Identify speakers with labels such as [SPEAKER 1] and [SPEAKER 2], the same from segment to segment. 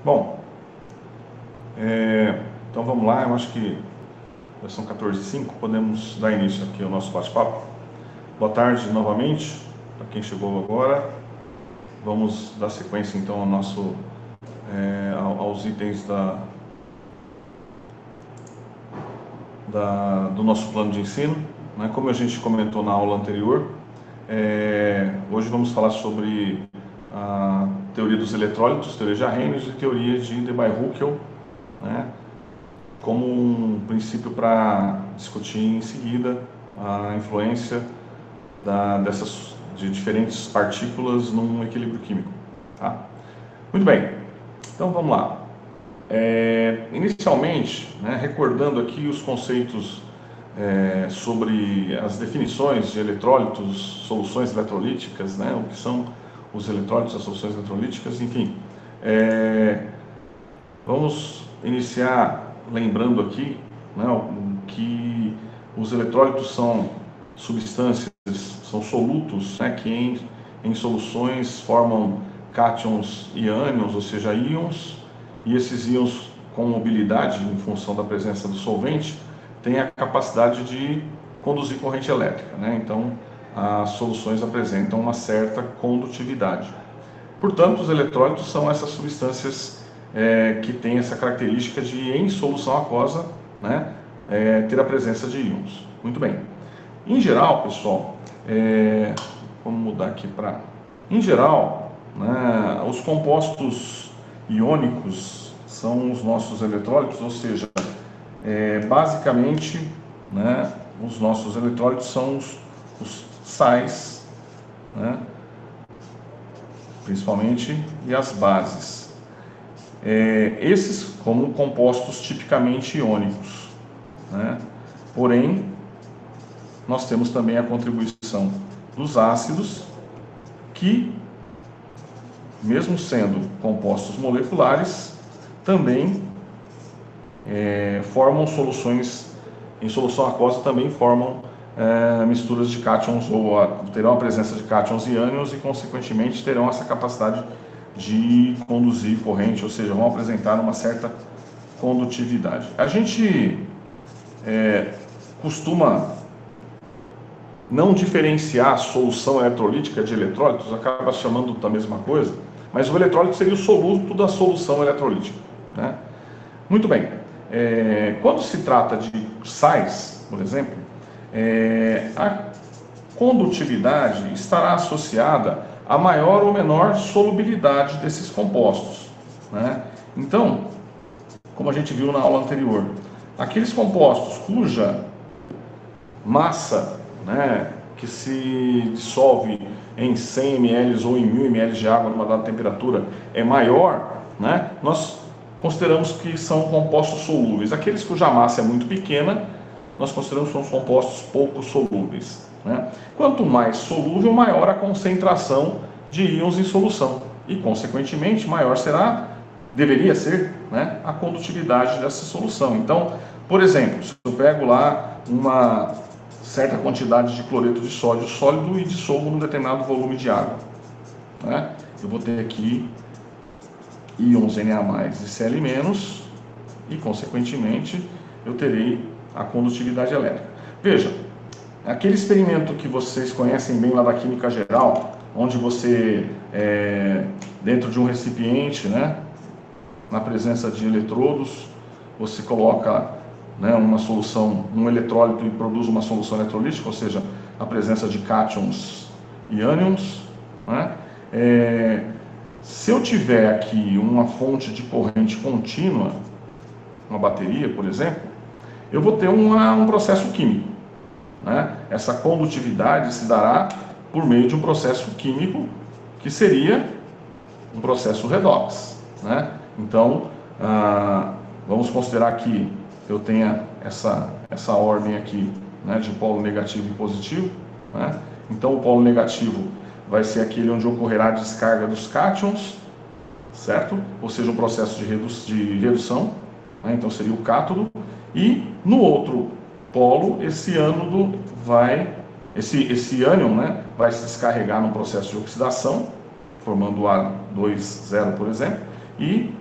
[SPEAKER 1] Bom, então vamos lá, eu acho que já são 14h05, podemos dar início aqui ao nosso bate-papo. Boa tarde novamente, para quem chegou agora. Vamos dar sequência então ao aos itens do nosso plano de ensino. Como a gente comentou na aula anterior, hoje vamos falar sobre a teoria dos eletrólitos, teoria de Arrhenius e teoria de Debye-Hückel, como um princípio para discutir em seguida a influência de diferentes partículas num equilíbrio químico. Tá? Muito bem, então vamos lá. Inicialmente, recordando aqui os conceitos sobre as definições de eletrólitos, soluções eletrolíticas, o que são os eletrólitos, as soluções eletrolíticas, enfim. Vamos iniciar lembrando aqui que os eletrólitos são substâncias, são solutos, que em soluções formam cátions e ânions, ou seja, íons, e esses íons com mobilidade, em função da presença do solvente, têm a capacidade de conduzir corrente elétrica, Então, as soluções apresentam uma certa condutividade. Portanto, os eletrólitos são essas substâncias que têm essa característica de, em solução aquosa, ter a presença de íons. Muito bem. Em geral, pessoal, vamos mudar aqui para... Em geral, os compostos iônicos são os nossos eletrólitos, ou seja, basicamente, os nossos eletrólitos são os sais, principalmente, e as bases. Esses como compostos tipicamente iônicos, Porém, nós temos também a contribuição dos ácidos, que, mesmo sendo compostos moleculares, também formam soluções, em solução aquosa também formam misturas de cátions, ou terão a presença de cátions e ânions e, consequentemente, terão essa capacidade de conduzir corrente, ou seja, vão apresentar uma certa condutividade. A gente costuma não diferenciar a solução eletrolítica de eletrólitos, acaba chamando da mesma coisa, mas o eletrólito seria o soluto da solução eletrolítica. Muito bem, quando se trata de sais, por exemplo, a condutividade estará associada a maior ou menor solubilidade desses compostos. Então, como a gente viu na aula anterior, aqueles compostos cuja massa, que se dissolve em 100 ml ou em 1000 ml de água numa dada temperatura é maior, nós consideramos que são compostos solúveis. Aqueles cuja massa é muito pequena, nós consideramos que são compostos pouco solúveis. Quanto mais solúvel, maior a concentração de íons em solução e, consequentemente, maior deveria ser, a condutividade dessa solução. Então, por exemplo, se eu pego lá uma certa quantidade de cloreto de sódio sólido e dissolvo num determinado volume de água, eu vou ter aqui íons Na+ e Cl- e, consequentemente, eu terei a condutividade elétrica. Veja, aquele experimento que vocês conhecem bem lá da química geral, onde você, dentro de um recipiente, na presença de eletrodos, você coloca uma solução, um eletrólito e produz uma solução eletrolítica, ou seja, a presença de cátions e ânions. Se eu tiver aqui uma fonte de corrente contínua, uma bateria, por exemplo, eu vou ter um processo químico. Essa condutividade se dará por meio de um processo químico que seria um processo redox. Então, vamos considerar que eu tenha essa ordem aqui, de polo negativo e positivo. Então, o polo negativo vai ser aquele onde ocorrerá a descarga dos cátions, certo? Ou seja, um processo de redução, então seria o cátodo. E no outro polo, esse ânodo esse ânion, vai se descarregar num processo de oxidação, formando o A2,0, por exemplo, e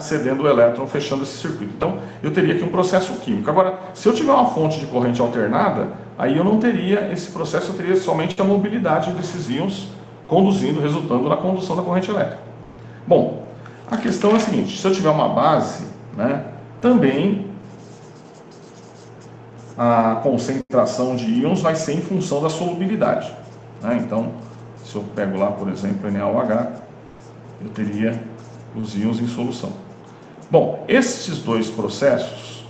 [SPEAKER 1] cedendo o elétron, fechando esse circuito. Então, eu teria aqui um processo químico. Agora, se eu tiver uma fonte de corrente alternada, aí eu não teria esse processo, eu teria somente a mobilidade desses íons conduzindo, resultando na condução da corrente elétrica. Bom, a questão é a seguinte, se eu tiver uma base, né, também a concentração de íons vai ser em função da solubilidade, né? Então, se eu pego lá, por exemplo, NaOH, eu teria os íons em solução. Bom, esses dois processos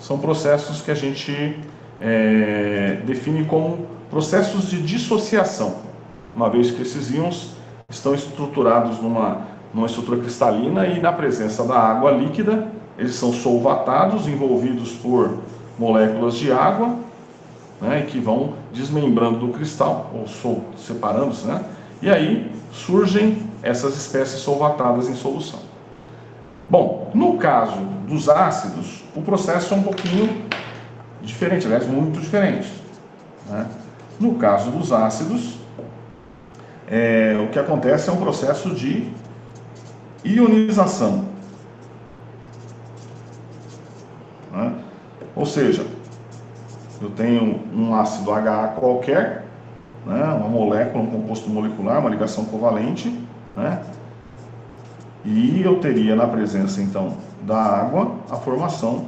[SPEAKER 1] são processos que a gente define como processos de dissociação, uma vez que esses íons estão estruturados numa estrutura cristalina e na presença da água líquida, eles são solvatados, envolvidos por moléculas de água, né, que vão desmembrando do cristal, ou separando-se, né, e aí surgem essas espécies solvatadas em solução. Bom, no caso dos ácidos, o processo é um pouquinho diferente, aliás, muito diferente, né? No caso dos ácidos, o que acontece é um processo de ionização, né? Ou seja, eu tenho um ácido HA qualquer, né, uma molécula, um composto molecular, uma ligação covalente, né, e eu teria na presença, então, da água, a formação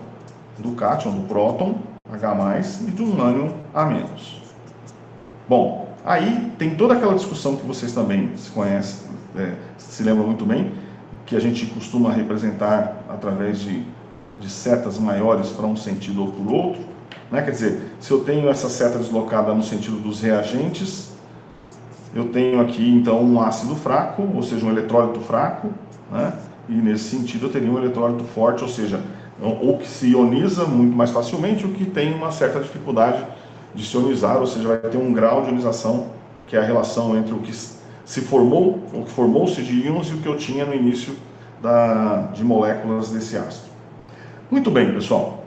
[SPEAKER 1] do cátion, do próton, H+, e de um ânion A-. Bom, aí tem toda aquela discussão que vocês também se conhecem, se lembram muito bem, que a gente costuma representar através de setas maiores para um sentido ou por outro, né? Quer dizer, se eu tenho essa seta deslocada no sentido dos reagentes, eu tenho aqui então um ácido fraco, ou seja, um eletrólito fraco, né? E nesse sentido eu teria um eletrólito forte, ou seja, ou que se ioniza muito mais facilmente, ou que tem uma certa dificuldade de se ionizar, ou seja, vai ter um grau de ionização, que é a relação entre o que se formou, o que formou-se de íons e o que eu tinha no início de moléculas desse ácido. Muito bem, pessoal.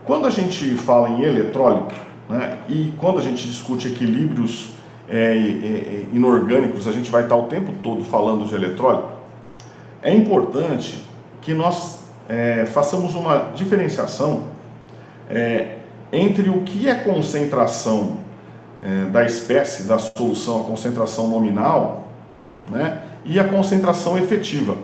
[SPEAKER 1] Quando a gente fala em eletrólito, né, e quando a gente discute equilíbrios inorgânicos, a gente vai estar o tempo todo falando de eletrólito, é importante que nós façamos uma diferenciação entre o que é concentração da espécie, da solução, a concentração nominal, né, e a concentração efetiva,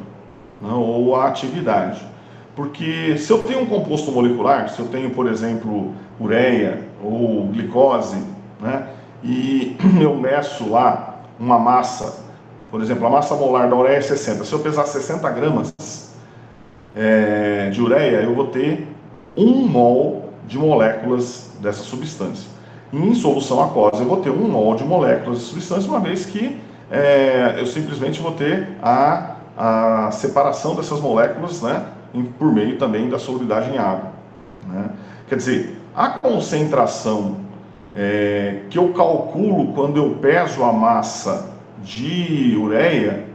[SPEAKER 1] né, ou a atividade. Porque se eu tenho um composto molecular, se eu tenho, por exemplo, ureia ou glicose, né, e eu meço lá uma massa, por exemplo, a massa molar da ureia é 60. Se eu pesar 60 gramas de ureia, eu vou ter 1 mol de moléculas dessa substância. E em solução aquosa, eu vou ter 1 mol de moléculas de substância, uma vez que eu simplesmente vou ter a separação dessas moléculas, né, por meio também da solubilidade em água, né? Quer dizer, a concentração que eu calculo quando eu peso a massa de ureia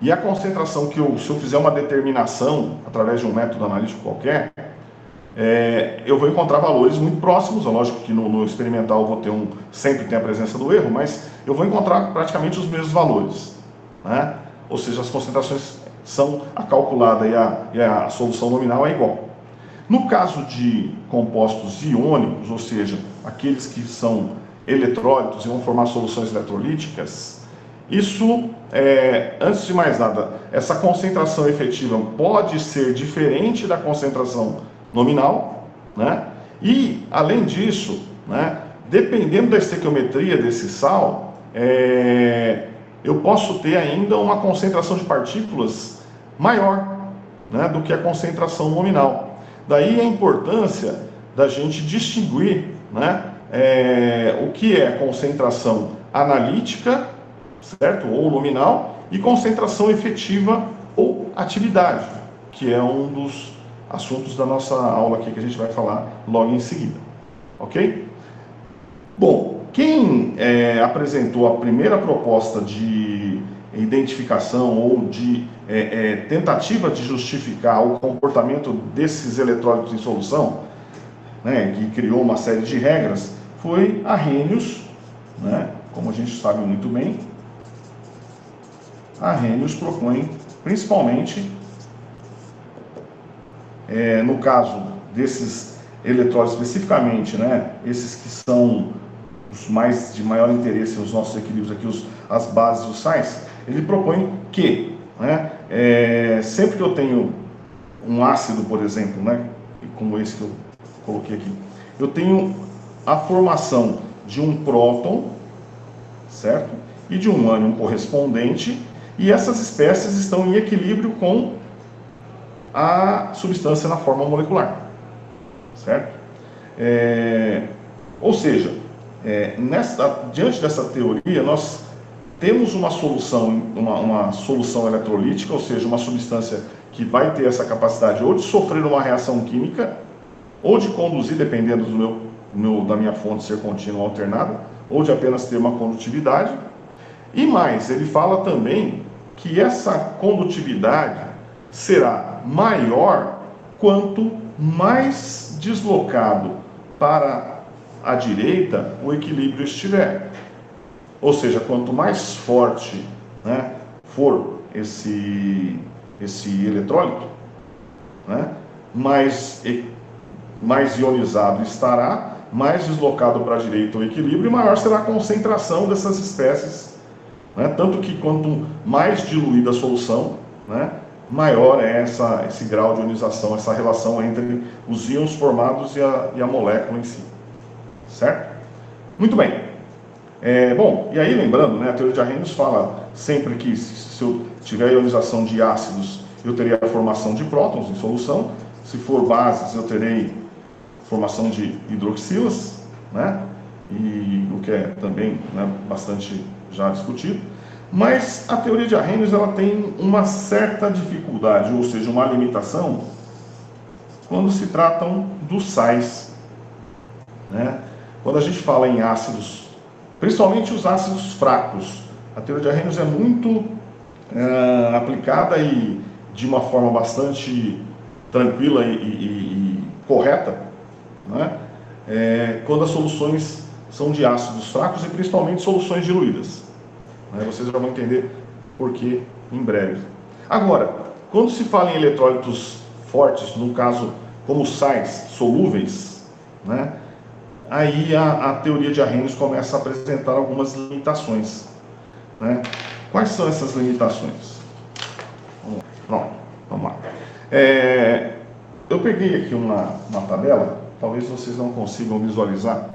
[SPEAKER 1] e a concentração que se eu fizer uma determinação através de um método analítico qualquer, eu vou encontrar valores muito próximos. É lógico que no experimental eu vou sempre tem a presença do erro, mas eu vou encontrar praticamente os mesmos valores, né? Ou seja, as concentrações são a calculada e a solução nominal é igual. No caso de compostos iônicos, ou seja, aqueles que são eletrólitos e vão formar soluções eletrolíticas, isso, antes de mais nada, essa concentração efetiva pode ser diferente da concentração nominal, né? E, além disso, né, dependendo da estequiometria desse sal, eu posso ter ainda uma concentração de partículas maior, né, do que a concentração nominal. Daí a importância da gente distinguir, né, o que é concentração analítica, certo? Ou nominal, e concentração efetiva ou atividade, que é um dos assuntos da nossa aula aqui que a gente vai falar logo em seguida. Ok? Bom, quem apresentou a primeira proposta de identificação ou de tentativa de justificar o comportamento desses eletrólitos em solução, né, que criou uma série de regras, foi Arrhenius, né, como a gente sabe muito bem. Arrhenius propõe, principalmente, no caso desses eletrólitos especificamente, né, esses que são os mais de maior interesse nos nossos equilíbrios aqui, as bases dos sais, ele propõe que, né, sempre que eu tenho um ácido, por exemplo, né, como esse que eu coloquei aqui, eu tenho a formação de um próton, certo? E de um ânion correspondente, e essas espécies estão em equilíbrio com a substância na forma molecular, certo? Ou seja, diante dessa teoria, nós temos uma solução eletrolítica, ou seja, uma substância que vai ter essa capacidade ou de sofrer uma reação química, ou de conduzir, dependendo da minha fonte ser contínua ou alternada, ou de apenas ter uma condutividade. E mais, ele fala também que essa condutividade será maior quanto mais deslocado para a direita o equilíbrio estiver. Ou seja, quanto mais forte, né, for esse eletrólito, né, mais ionizado estará, mais deslocado para a direita o equilíbrio, e maior será a concentração dessas espécies, né? Tanto que quanto mais diluída a solução, né, maior é esse grau de ionização, essa relação entre os íons formados e a molécula em si. Certo? Muito bem. Bom, e aí lembrando, né, a teoria de Arrhenius fala sempre que se eu tiver ionização de ácidos, eu teria a formação de prótons em solução. Se for bases, eu terei formação de hidroxilas, né? E o que é também, né, bastante já discutido. Mas a teoria de Arrhenius ela tem uma certa dificuldade, ou seja, uma limitação, quando se tratam dos sais, né? Quando a gente fala em ácidos, principalmente os ácidos fracos, a teoria de Arrhenius é muito aplicada e de uma forma bastante tranquila e correta, né? Quando as soluções são de ácidos fracos e principalmente soluções diluídas. Vocês já vão entender por que em breve. Agora, quando se fala em eletrólitos fortes, no caso como sais solúveis, né, aí a teoria de Arrhenius começa a apresentar algumas limitações, né? Quais são essas limitações? Pronto, vamos lá. Eu peguei aqui uma tabela, talvez vocês não consigam visualizar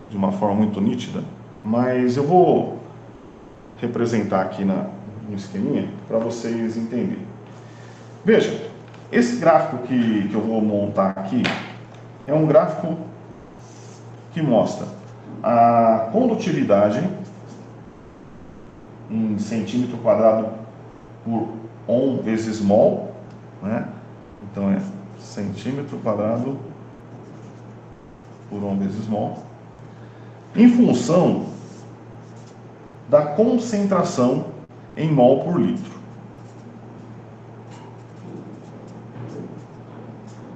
[SPEAKER 1] de uma forma muito nítida, mas eu vou representar aqui no esqueminha para vocês entenderem. Veja, esse gráfico que eu vou montar aqui é um gráfico que mostra a condutividade em centímetro quadrado por ohm vezes mol, né? Então é centímetro quadrado por ohm vezes mol, em função da concentração em mol por litro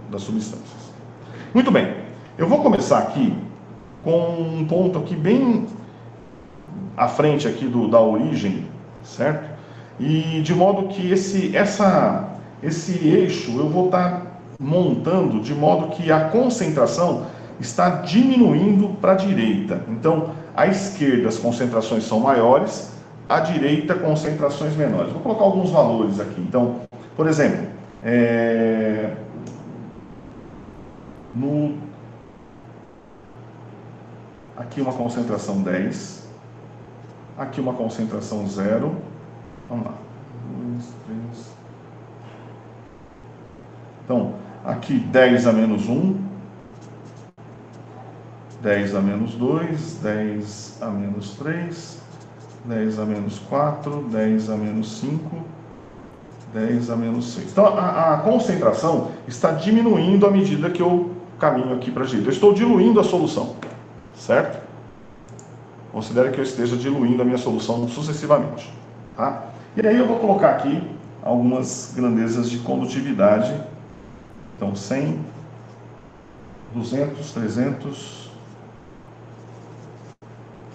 [SPEAKER 1] das substâncias. Muito bem, eu vou começar aqui com um ponto aqui bem à frente aqui da origem, certo? E de modo que esse eixo eu vou estar montando de modo que a concentração está diminuindo para a direita. Então, à esquerda as concentrações são maiores, à direita concentrações menores. Vou colocar alguns valores aqui. Então, por exemplo, aqui uma concentração 10, aqui uma concentração 0. Vamos lá. 2, 3. Então, aqui 10 a menos 1, 10 a menos 2, 10 a menos 3, 10 a menos 4, 10 a menos 5, 10 a menos 6. Então, a concentração está diminuindo à medida que eu caminho aqui para a direita. Eu estou diluindo a solução, certo? Considere que eu esteja diluindo a minha solução sucessivamente, tá? E aí eu vou colocar aqui algumas grandezas de condutividade. Então, 100, 200, 300,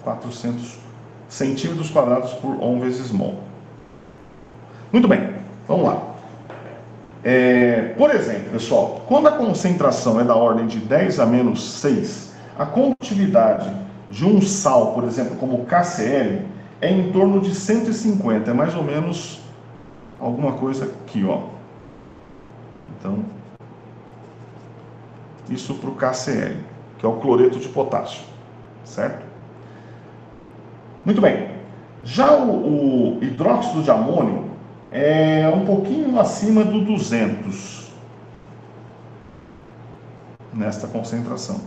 [SPEAKER 1] 400 centímetros quadrados por ohm vezes mol. Muito bem, vamos lá. Por exemplo, pessoal, quando a concentração é da ordem de 10 a menos 6, a condutividade de um sal, por exemplo, como KCl, é em torno de 150, é mais ou menos alguma coisa aqui, ó. Então, isso para o KCl, que é o cloreto de potássio, certo? Muito bem. Já o hidróxido de amônio é um pouquinho acima do 200 nesta concentração,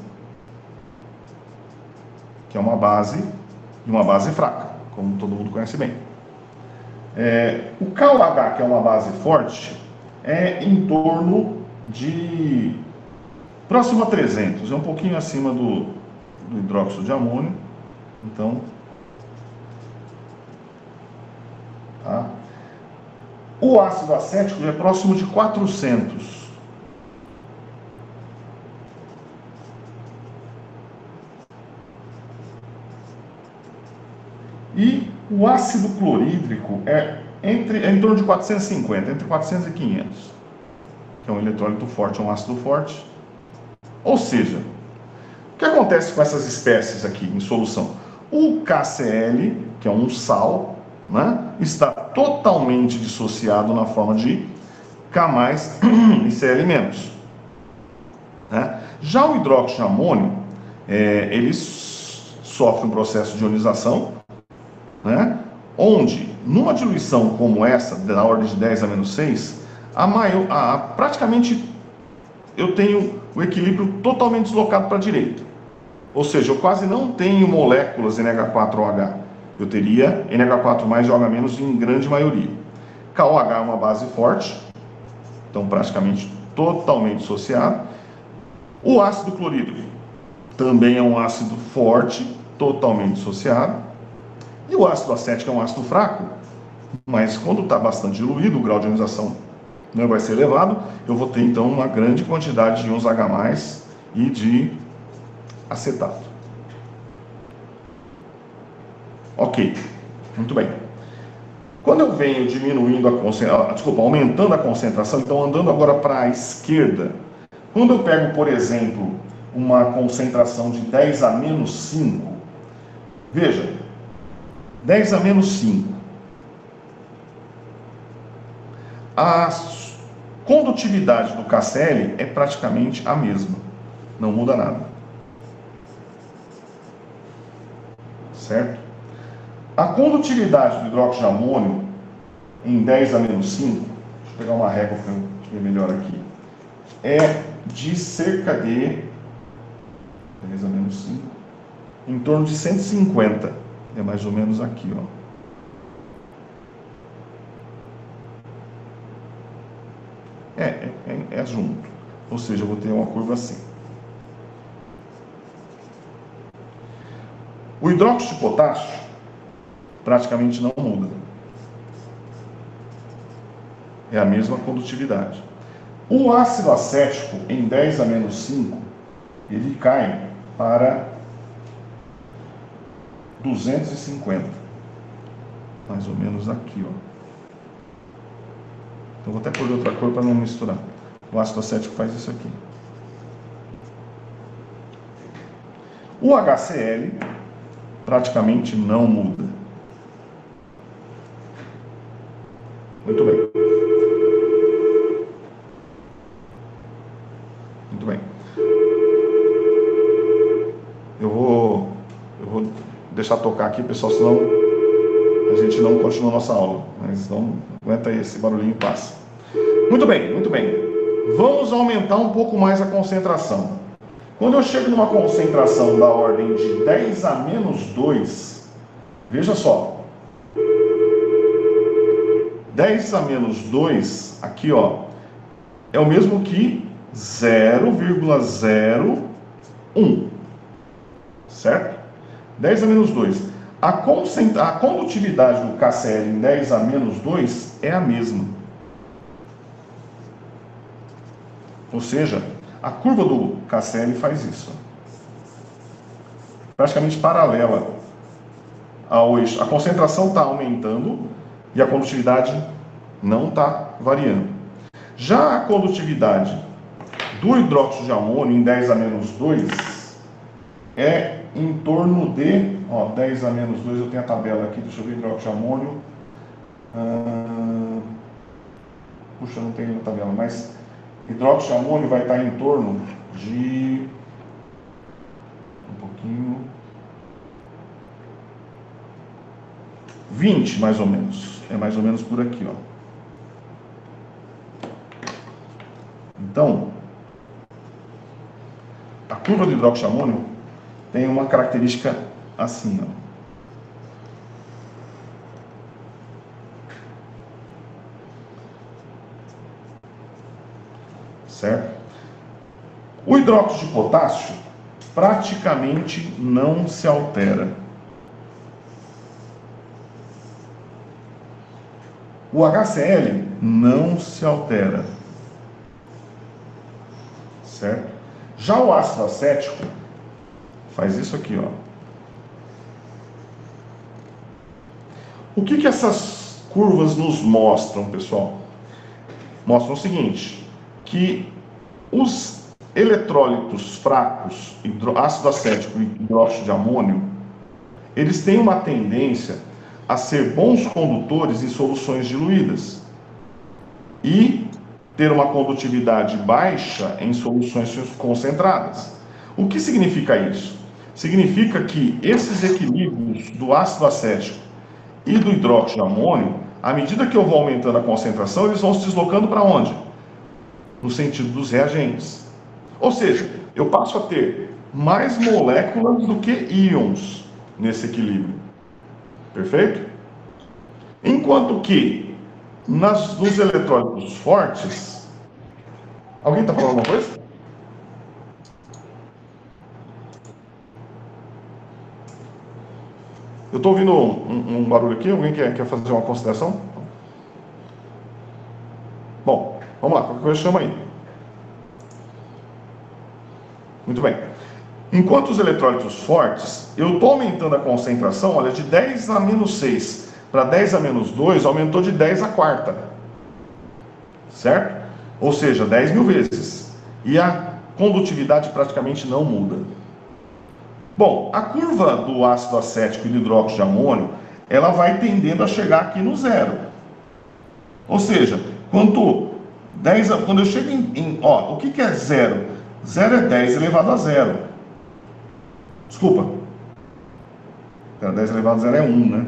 [SPEAKER 1] que é uma base e uma base fraca, como todo mundo conhece bem. O KOH, que é uma base forte, é em torno de próximo a 300, é um pouquinho acima do hidróxido de amônio. Então, tá? O ácido acético é próximo de 400. E o ácido clorídrico é em torno de 450, entre 400 e 500. Que é um eletrólito forte, um ácido forte. Ou seja, o que acontece com essas espécies aqui em solução? O KCl, que é um sal, né, está totalmente dissociado na forma de K+ e Cl-. Né? Já o hidróxido de amônio, ele sofre um processo de ionização, né, onde, numa diluição como essa, da ordem de 10 a menos 6, praticamente eu tenho o equilíbrio totalmente deslocado para a direita. Ou seja, eu quase não tenho moléculas NH4OH. Eu teria NH4+ e OH- em grande maioria. KOH é uma base forte, então praticamente totalmente dissociado. O ácido clorídrico também é um ácido forte, totalmente dissociado. E o ácido acético é um ácido fraco, mas quando está bastante diluído, o grau de ionização não vai ser elevado, eu vou ter então uma grande quantidade de íons H+ e de acetato. Ok, muito bem. Quando eu venho diminuindo aumentando a concentração, então andando agora para a esquerda, quando eu pego, por exemplo, uma concentração de 10 a menos 5, veja, 10 a menos 5, a condutividade do KCl é praticamente a mesma, não muda nada, certo? A condutividade do hidróxido de amônio em 10 a menos 5, deixa eu pegar uma régua para eu ver melhor aqui, é de cerca de 10 a menos 5, em torno de 150, é mais ou menos aqui, ó. É junto, ou seja, eu vou ter uma curva assim. O hidróxido de potássio praticamente não muda. É a mesma condutividade. O ácido acético em 10 a menos 5, ele cai para 250. Mais ou menos aqui, ó. Então vou até pôr outra cor para não misturar. O ácido acético faz isso aqui. O HCl praticamente não muda. Muito bem. Muito bem. Eu vou deixar tocar aqui, pessoal, senão a gente não continua a nossa aula. Mas não aguenta aí, esse barulhinho passa. Muito bem, muito bem. Vamos aumentar um pouco mais a concentração. Quando eu chego numa concentração da ordem de 10 a menos 2, veja só. 10 a menos 2, aqui ó, é o mesmo que 0,01, certo? 10 a menos 2. A condutividade do KCl em 10 a menos 2 é a mesma. Ou seja, a curva do KCl faz isso. Praticamente paralela ao eixo. A concentração está aumentando e a condutividade não está variando. Já a condutividade do hidróxido de amônio em 10 a menos 2 é em torno de, 10 a menos 2, eu tenho a tabela aqui, deixa eu ver, hidróxido de amônio, puxa, não tenho a tabela, mas hidróxido de amônio vai estar em torno de, um pouquinho, 20 mais ou menos, é mais ou menos por aqui, ó. Então, a curva do hidróxido de amônio tem uma característica assim, ó. Certo? O hidróxido de potássio praticamente não se altera. O HCl não se altera. Certo? Já o ácido acético faz isso aqui, ó. O que essas curvas nos mostram, pessoal? Mostram o seguinte, que os eletrólitos fracos, ácido acético e hidróxido de amônio, eles têm uma tendência a ser bons condutores em soluções diluídas e ter uma condutividade baixa em soluções concentradas. O que significa isso? Significa que esses equilíbrios do ácido acético e do hidróxido de amônio, à medida que eu vou aumentando a concentração, eles vão se deslocando para onde? No sentido dos reagentes. Ou seja, eu passo a ter mais moléculas do que íons nesse equilíbrio. Perfeito? Enquanto que nos eletrólitos fortes... Alguém está falando alguma coisa? Eu estou ouvindo um barulho aqui. Alguém quer fazer uma consideração? Bom, vamos lá. Qualquer coisa chama aí. Muito bem. Enquanto os eletrólitos fortes, eu estou aumentando a concentração, olha, de 10 a menos 6 para 10 a menos 2, aumentou de 10 a quarta. Certo? Ou seja, 10 mil vezes. E a condutividade praticamente não muda. Bom, a curva do ácido acético e do hidróxido de amônio, ela vai tendendo a chegar aqui no zero. Ou seja, quando eu chego o que é zero? Zero é 10 elevado a zero. Desculpa. 10 elevado a zero é 1, né?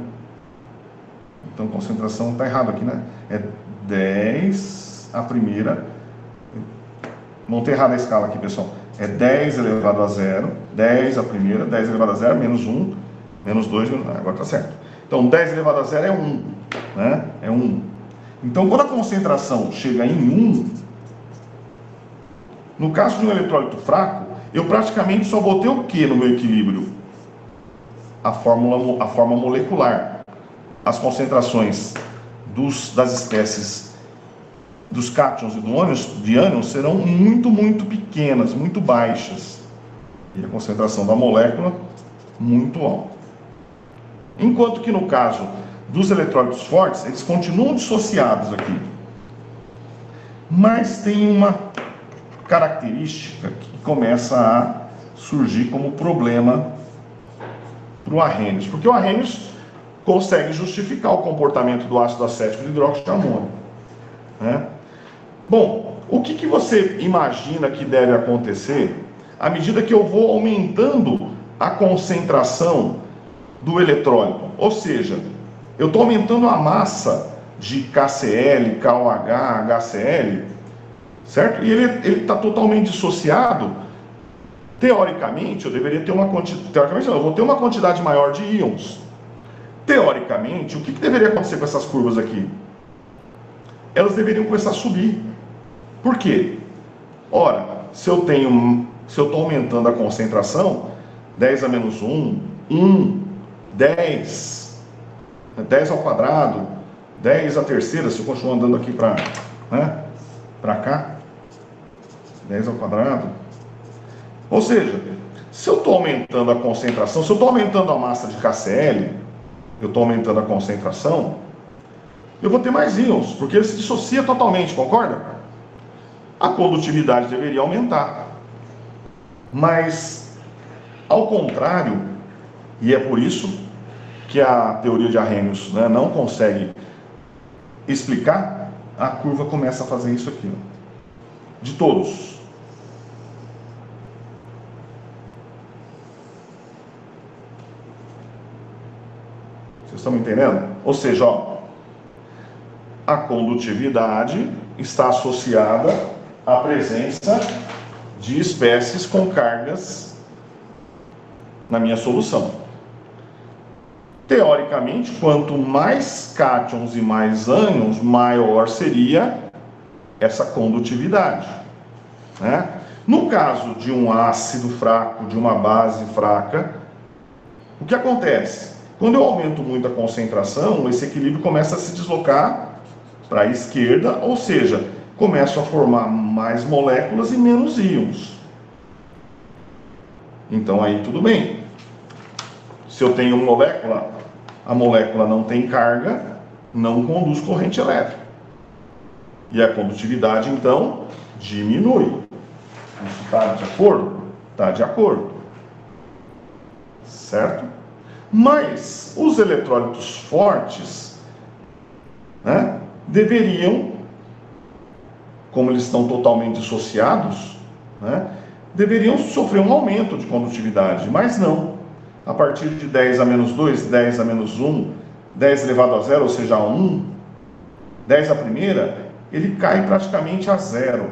[SPEAKER 1] Então, concentração está errado aqui, né? É 10 a primeira. Montei errado a escala aqui, pessoal. É 10 elevado a zero. 10 a primeira. 10 elevado a zero, menos 1. Menos 2. Agora está certo. Então, 10 elevado a zero é 1. Né? É 1. Então, quando a concentração chega em 1, no caso de um eletrólito fraco, eu praticamente só vou ter o que no meu equilíbrio? A forma molecular. As concentrações das espécies dos cátions e de ânions serão muito, muito pequenas, muito baixas. E a concentração da molécula muito alta. Enquanto que no caso dos eletrólitos fortes, eles continuam dissociados aqui. Mas tem uma característica que começa a surgir como problema para o Arrhenius, porque o Arrhenius consegue justificar o comportamento do ácido acético e do hidróxido de amônio, né? Bom, o que você imagina que deve acontecer à medida que eu vou aumentando a concentração do eletrólito? Ou seja, eu estou aumentando a massa de KCl, KOH, HCl, certo? E ele está totalmente dissociado. Teoricamente, eu deveria ter uma quantidade... Teoricamente, não, eu vou ter uma quantidade maior de íons. Teoricamente, o que deveria acontecer com essas curvas aqui? Elas deveriam começar a subir. Por quê? Ora, se eu estou aumentando a concentração, 10 a menos 1, 1, 10, 10 ao quadrado, 10 à terceira, se eu continuar andando aqui para cá, 10 ao quadrado. Ou seja, se eu estou aumentando a concentração, se eu estou aumentando a massa de KCl, eu estou aumentando a concentração, eu vou ter mais íons, porque ele se dissocia totalmente, concorda? A condutividade deveria aumentar. Mas, ao contrário, e é por isso que a teoria de Arrhenius, né, não consegue explicar, a curva começa a fazer isso aqui, ó, de todos. Vocês estão me entendendo? Ou seja, ó, a condutividade está associada à presença de espécies com cargas na minha solução. Teoricamente, quanto mais cátions e mais ânions, maior seria essa condutividade, né? No caso de um ácido fraco, de uma base fraca, o que acontece? Quando eu aumento muito a concentração, esse equilíbrio começa a se deslocar para a esquerda, ou seja, começo a formar mais moléculas e menos íons. Então aí tudo bem. Se eu tenho molécula, a molécula não tem carga, não conduz corrente elétrica. E a condutividade, então, diminui. Isso está de acordo? Está de acordo. Certo? Mas os eletrólitos fortes, né, deveriam, como eles estão totalmente dissociados, né, deveriam sofrer um aumento de condutividade, mas não. A partir de 10 a menos 2, 10 a menos 1, 10 elevado a 0, ou seja, a 1, 10 a primeira, ele cai praticamente a 0.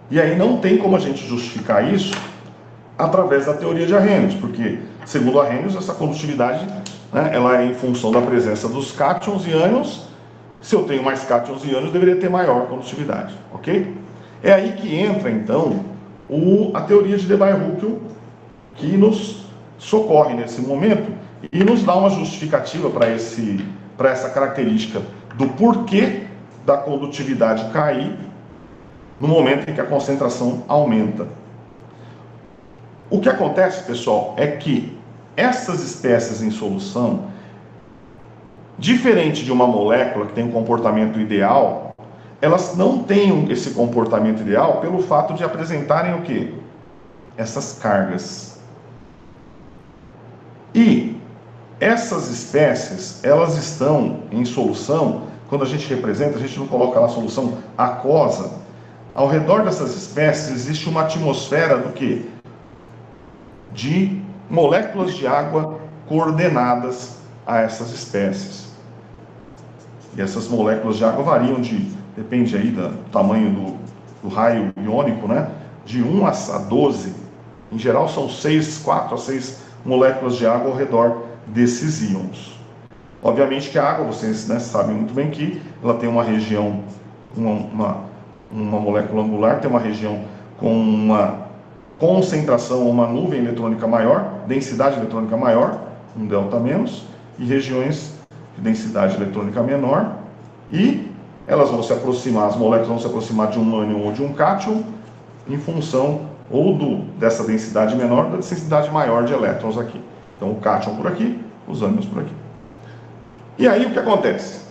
[SPEAKER 1] E aí não tem como a gente justificar isso através da teoria de Arrhenius, porque, segundo Arrhenius, essa condutividade, né, ela é em função da presença dos cátions e ânions. Se eu tenho mais cátions e ânions, deveria ter maior condutividade, ok? É aí que entra, então, a teoria de Debye-Hückel, que nos socorre nesse momento e nos dá uma justificativa para essa característica do porquê da condutividade cair no momento em que a concentração aumenta. O que acontece, pessoal, é que essas espécies em solução, diferente de uma molécula que tem um comportamento ideal, elas não têm esse comportamento ideal pelo fato de apresentarem o quê? Essas cargas. E essas espécies, elas estão em solução, quando a gente representa, a gente não coloca na solução aquosa. Ao redor dessas espécies existe uma atmosfera do quê? De moléculas de água coordenadas a essas espécies. E essas moléculas de água variam depende aí do tamanho do raio iônico, né? De 1 a 12. Em geral são 4 a 6 moléculas de água ao redor desses íons. Obviamente que a água, vocês, né, sabem muito bem que ela tem uma região, uma molécula angular, tem uma região com uma concentração, uma nuvem eletrônica maior, densidade eletrônica maior, um delta menos, e regiões de densidade eletrônica menor, e elas vão se aproximar, as moléculas vão se aproximar de um ânion ou de um cátion, em função ou dessa densidade menor, da densidade maior de elétrons aqui. Então o cátion por aqui, os ânions por aqui. E aí o que acontece?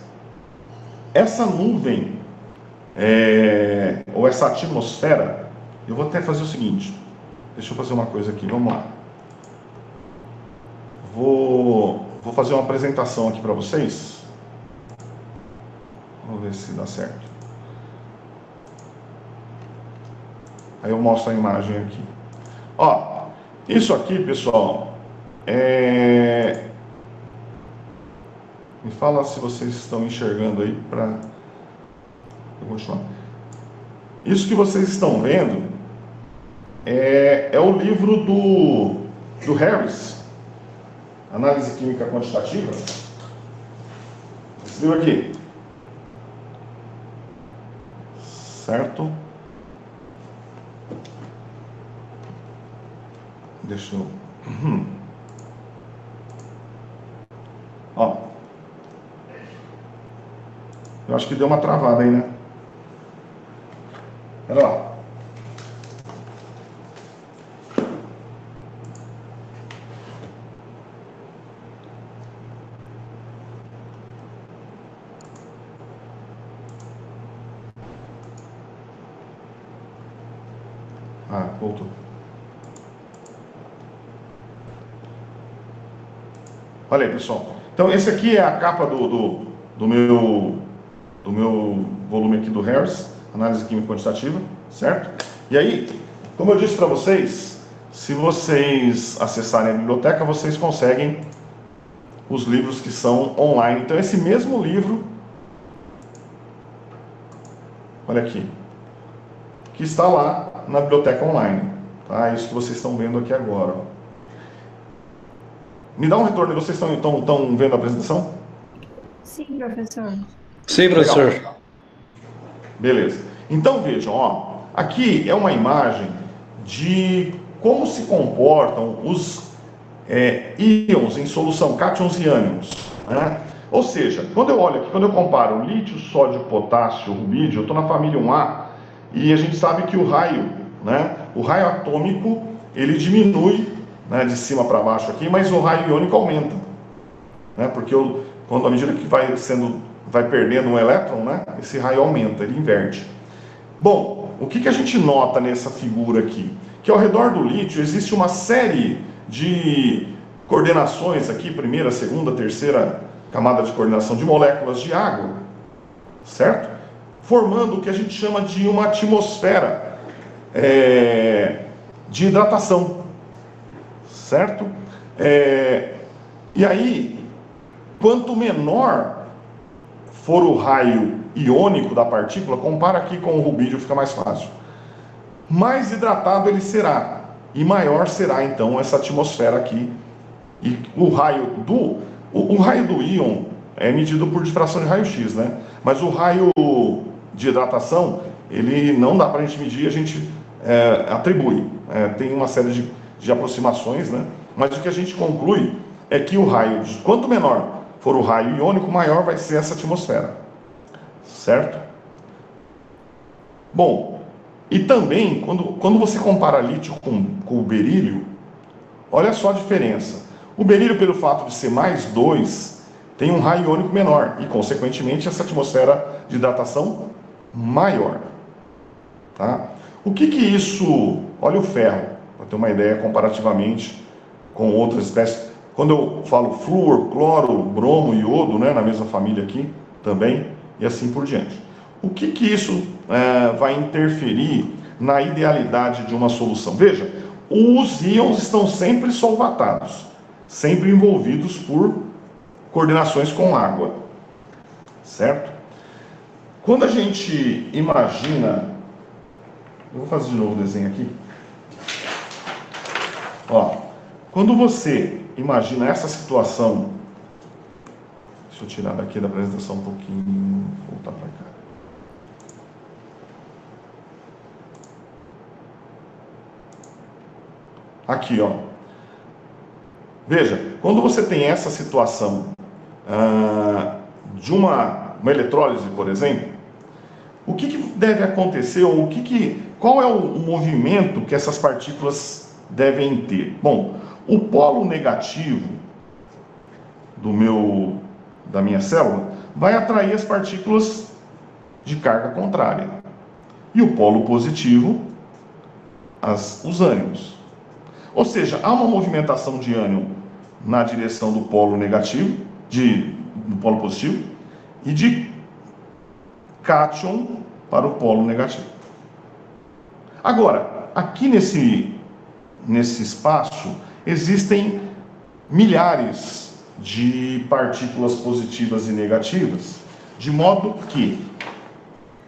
[SPEAKER 1] Essa nuvem, ou essa atmosfera, eu vou até fazer o seguinte, deixa eu fazer uma coisa aqui, vamos lá. Vou fazer uma apresentação aqui para vocês. Vamos ver se dá certo. Aí eu mostro a imagem aqui. Ó, isso aqui, pessoal, me fala se vocês estão enxergando aí para... Eu vou chamar. Isso que vocês estão vendo é o livro do Harris, Análise Química Quantitativa. Esse livro aqui. Certo? Deixa eu... Ó. Eu acho que deu uma travada aí, né? Olha lá. Ah, voltou. Olha aí, pessoal. Então, esse aqui é a capa do meu volume aqui do Harris, Análise Química Quantitativa, certo? E aí, como eu disse para vocês, se vocês acessarem a biblioteca, vocês conseguem os livros que são online. Então, esse mesmo livro, olha aqui, que está lá na biblioteca online, tá? É isso que vocês estão vendo aqui agora, ó. Me dá um retorno, vocês estão vendo a apresentação?
[SPEAKER 2] Sim, professor.
[SPEAKER 3] Sim, professor.
[SPEAKER 1] Legal. Beleza. Então vejam, ó, aqui é uma imagem de como se comportam os íons em solução, cátions e ânions, né? Ou seja, quando eu olho aqui, quando eu comparo lítio, sódio, potássio, rubídio, eu estou na família 1A e a gente sabe que o raio, né, o raio atômico, ele diminui, né, de cima para baixo aqui, mas o raio iônico aumenta, né, porque quando à medida que vai perdendo um elétron, né, esse raio aumenta, ele inverte. Bom, o que a gente nota nessa figura aqui? Que ao redor do lítio existe uma série de coordenações aqui, primeira, segunda, terceira camada de coordenação de moléculas de água, certo? Formando o que a gente chama de uma atmosfera de hidratação, certo? E aí, quanto menor for o raio iônico da partícula, compara aqui com o rubídio, fica mais fácil, mais hidratado ele será, e maior será então essa atmosfera aqui. E o raio do íon é medido por difração de raio-x, né? Mas o raio de hidratação, ele não dá para a gente medir, a gente atribui. Tem uma série de aproximações, né? Mas o que a gente conclui é que o raio, quanto menor for o raio iônico, maior vai ser essa atmosfera, certo? Bom, e também, quando você compara lítio com o berílio, olha só a diferença. O berílio, pelo fato de ser mais 2, tem um raio iônico menor e, consequentemente, essa atmosfera de hidratação maior. Tá? O que isso... Olha o ferro, para ter uma ideia comparativamente com outras espécies. Quando eu falo flúor, cloro, bromo e iodo, né, na mesma família aqui também, e assim por diante. O que isso vai interferir na idealidade de uma solução? Veja, os íons estão sempre solvatados, sempre envolvidos por coordenações com água, certo? Quando a gente imagina... Eu vou fazer de novo o desenho aqui. Ó, quando você imagina essa situação... Deixa eu tirar daqui da apresentação um pouquinho, voltar para cá. Aqui, ó. Veja, quando você tem essa situação de uma eletrólise, por exemplo, o que deve acontecer, ou qual é o movimento que essas partículas devem ter? Bom, o polo negativo da minha célula vai atrair as partículas de carga contrária. E o polo positivo, os ânions. Ou seja, há uma movimentação de ânion na direção do polo negativo, do polo positivo, e de cátion para o polo negativo. Agora, aqui nesse espaço, existem milhares de partículas positivas e negativas, de modo que,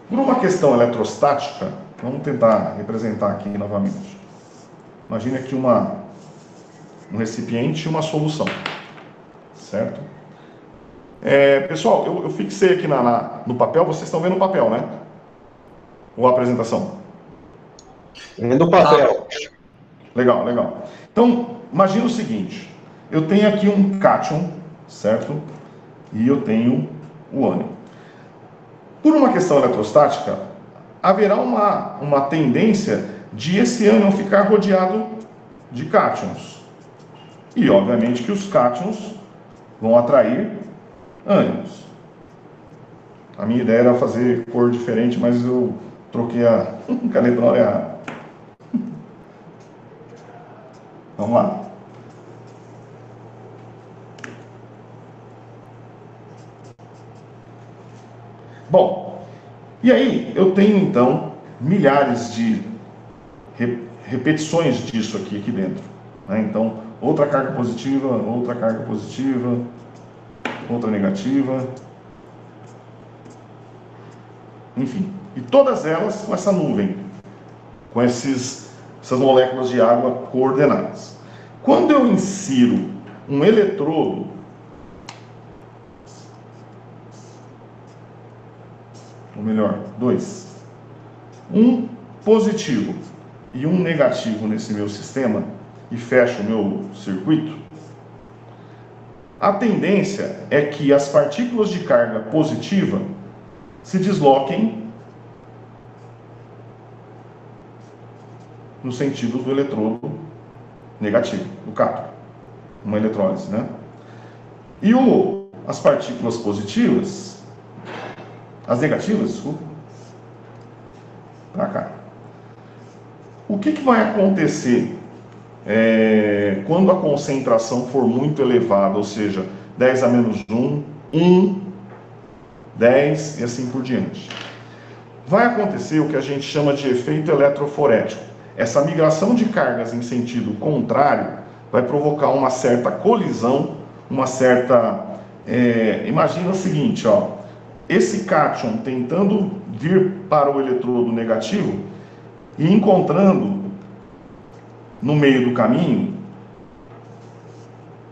[SPEAKER 1] por uma questão eletrostática, vamos tentar representar aqui novamente. Imagine aqui um recipiente e uma solução, certo? Pessoal, eu fixei aqui no papel, vocês estão vendo o papel, né? Ou a apresentação?
[SPEAKER 3] Vendo o papel.
[SPEAKER 1] Legal, legal. Então, imagine o seguinte, eu tenho aqui um cátion, certo? E eu tenho o ânion. Por uma questão eletrostática, haverá uma tendência de esse ânion ficar rodeado de cátions. E, obviamente, que os cátions vão atrair ânions. A minha ideia era fazer cor diferente, mas eu troquei a caneta na hora errada. Vamos lá. Bom, e aí eu tenho então milhares de repetições disso aqui dentro, né? Então, outra carga positiva, outra negativa, enfim. E todas elas com essa nuvem, com essas moléculas de água coordenadas. Quando eu insiro um eletrodo, ou melhor, dois, um positivo e um negativo nesse meu sistema, e fecho o meu circuito, a tendência é que as partículas de carga positiva se desloquem no sentido do eletrodo negativo, do cátion, uma eletrólise, né? E as partículas positivas, as negativas, desculpa, para cá. O que vai acontecer quando a concentração for muito elevada, ou seja, 10 a menos 1, 1, 10 e assim por diante? Vai acontecer o que a gente chama de efeito eletroforético. Essa migração de cargas em sentido contrário vai provocar uma certa colisão, uma certa... imagina o seguinte, ó, esse cátion tentando vir para o eletrodo negativo e encontrando no meio do caminho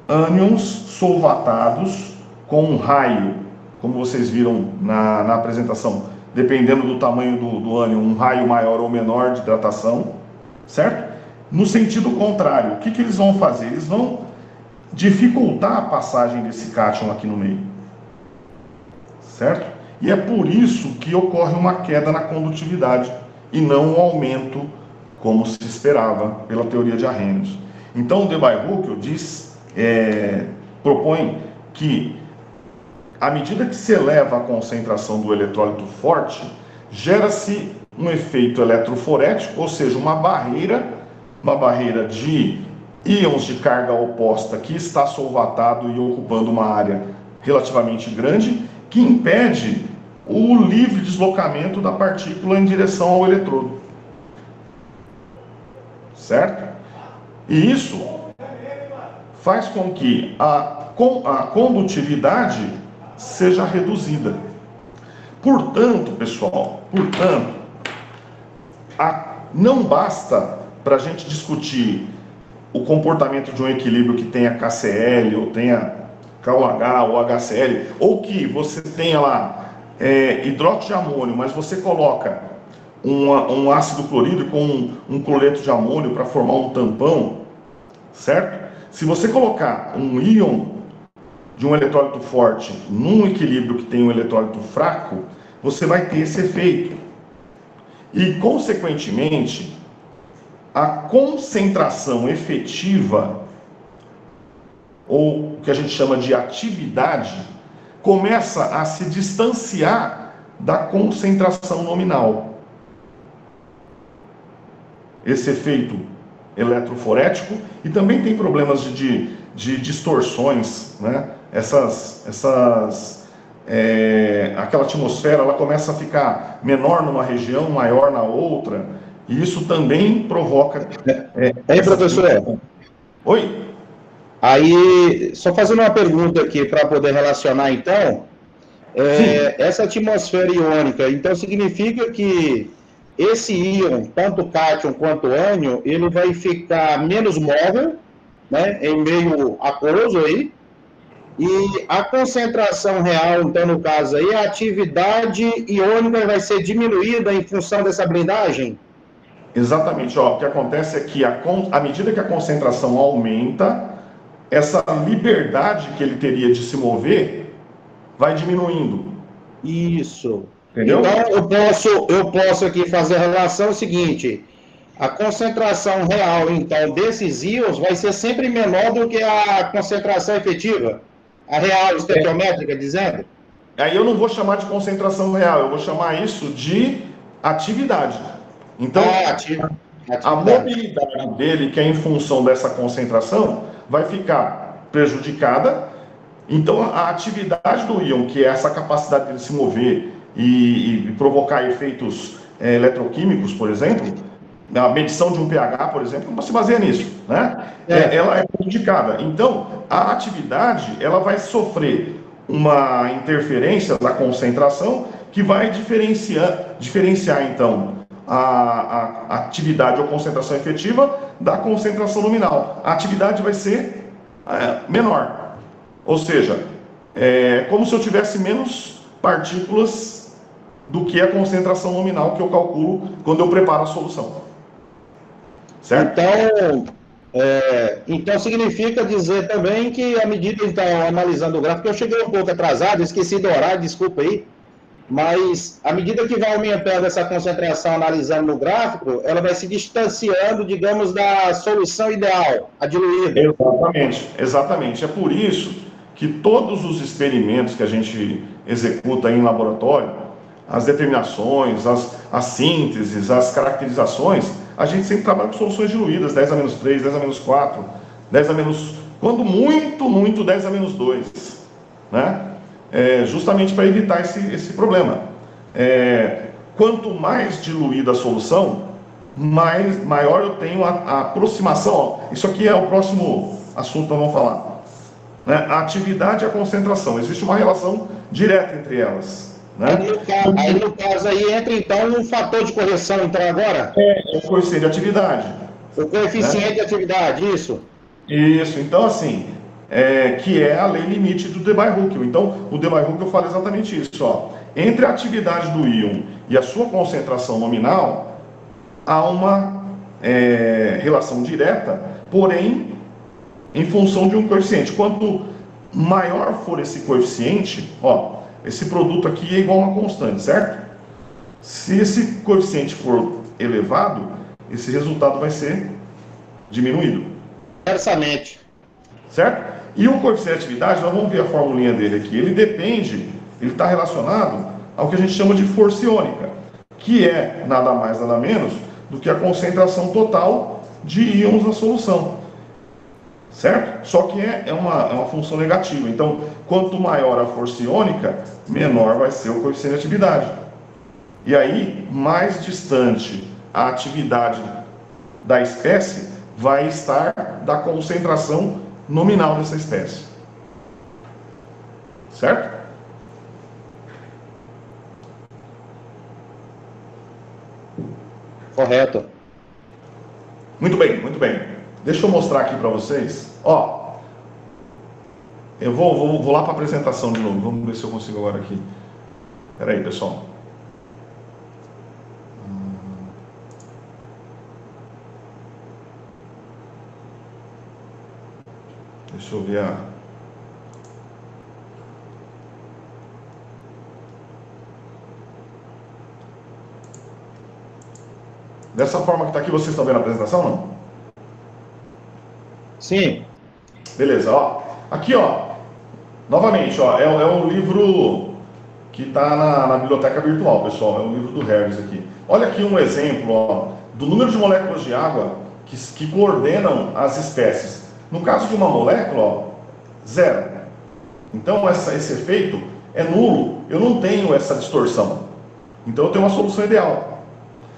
[SPEAKER 1] ânions solvatados com um raio, como vocês viram na apresentação, dependendo do tamanho do ânion, um raio maior ou menor de hidratação, certo? No sentido contrário, o que eles vão fazer? Eles vão dificultar a passagem desse cátion aqui no meio, certo? E é por isso que ocorre uma queda na condutividade e não um aumento, como se esperava pela teoria de Arrhenius. Então, o Debye-Hückel propõe que, à medida que se eleva a concentração do eletrólito forte, gera-se um efeito eletroforético, ou seja, uma barreira de íons de carga oposta que está solvatado e ocupando uma área relativamente grande, que impede o livre deslocamento da partícula em direção ao eletrodo. Certo? E isso faz com que a condutividade seja reduzida. Portanto, pessoal, não basta para a gente discutir o comportamento de um equilíbrio que tenha KCl, ou tenha KOH ou HCl, ou que você tenha lá hidróxido de amônio, mas você coloca um ácido clorídrico com um cloreto de amônio para formar um tampão, certo? Se você colocar um íon de um eletrólito forte num equilíbrio que tem um eletrólito fraco, você vai ter esse efeito. E, consequentemente, a concentração efetiva, ou o que a gente chama de atividade, começa a se distanciar da concentração nominal. Esse efeito eletroforético, e também tem problemas de distorções, né? Aquela atmosfera, ela começa a ficar menor numa região, maior na outra, e isso também provoca...
[SPEAKER 3] professor?
[SPEAKER 1] Oi?
[SPEAKER 3] Aí, só fazendo uma pergunta aqui para poder relacionar, então, essa atmosfera iônica, então significa que esse íon, tanto cátion quanto ânion, ele vai ficar menos móvel, né, em meio aquoso aí, e a concentração real, então, no caso aí, a atividade iônica vai ser diminuída em função dessa blindagem?
[SPEAKER 1] Exatamente, ó, o que acontece é que à medida que a concentração aumenta, essa liberdade que ele teria de se mover vai diminuindo.
[SPEAKER 3] Isso.
[SPEAKER 1] Entendeu?
[SPEAKER 3] Então, eu posso aqui fazer a relação seguinte: a concentração real, então, desses íons vai ser sempre menor do que a concentração efetiva, a real estequiométrica, dizendo?
[SPEAKER 1] Aí eu não vou chamar de concentração real, eu vou chamar isso de atividade. Então, A mobilidade dele, que é em função dessa concentração, vai ficar prejudicada. Então, a atividade do íon, que é essa capacidade dele se mover e provocar efeitos eletroquímicos, por exemplo, a medição de um pH, por exemplo, se baseia nisso, né? Ela é prejudicada. Então, a atividade, ela vai sofrer uma interferência da concentração que vai diferenciar então, a atividade ou concentração efetiva da concentração nominal. A atividade vai ser menor. Ou seja, é como se eu tivesse menos partículas do que a concentração nominal que eu calculo quando eu preparo a solução. Certo?
[SPEAKER 3] Então significa dizer também que à medida que está analisando o gráfico, eu cheguei um pouco atrasado, esqueci do horário, desculpa aí, mas à medida que vai aumentando essa concentração analisando no gráfico, ela vai se distanciando, digamos, da solução ideal, a diluída.
[SPEAKER 1] Exatamente. É por isso que todos os experimentos que a gente executa em laboratório, as determinações, as sínteses, as caracterizações, a gente sempre trabalha com soluções diluídas, 10 a menos 3, 10 a menos 4, 10 a menos... Quando muito, 10 a menos 2, né? Justamente para evitar esse problema. Quanto mais diluída a solução, maior eu tenho a aproximação. Isso aqui é o próximo assunto que nós vamos falar. Né? A atividade e a concentração. Existe uma relação direta entre elas. Né?
[SPEAKER 3] Aí no caso aí entra então um fator de correção, então agora?
[SPEAKER 1] O coeficiente de atividade.
[SPEAKER 3] O coeficiente, né? De atividade, isso?
[SPEAKER 1] Isso, então assim, que é a lei limite do Debye-Hückel. Então, o Debye-Hückel fala exatamente isso. Ó. Entre a atividade do íon e a sua concentração nominal, há uma relação direta, porém, em função de um coeficiente. Quanto maior for esse coeficiente, ó, esse produto aqui é igual a uma constante, certo? Se esse coeficiente for elevado, esse resultado vai ser diminuído.
[SPEAKER 3] Inversamente.
[SPEAKER 1] Certo? E o coeficiente de atividade, nós vamos ver a formulinha dele aqui, ele está relacionado ao que a gente chama de força iônica, que é nada mais, nada menos do que a concentração total de íons na solução. Certo? Só que é uma função negativa. Então, quanto maior a força iônica, menor vai ser o coeficiente de atividade. E aí, mais distante a atividade da espécie vai estar da concentração nominal dessa espécie. Certo?
[SPEAKER 3] Correto.
[SPEAKER 1] Muito bem, muito bem. Deixa eu mostrar aqui para vocês. Ó, eu vou lá para a apresentação de novo. Vamos ver se eu consigo agora aqui. Espera aí, pessoal. Deixa eu ver a... Dessa forma que está aqui, vocês estão vendo a apresentação, não?
[SPEAKER 3] Sim.
[SPEAKER 1] Beleza, ó. Aqui, ó. Novamente, ó. É um livro que está na biblioteca virtual, pessoal. É um livro do Harris aqui. Olha aqui um exemplo, ó, do número de moléculas de água que coordenam as espécies. No caso de uma molécula, ó, 0. Então, esse efeito é nulo. Eu não tenho essa distorção. Então, eu tenho uma solução ideal.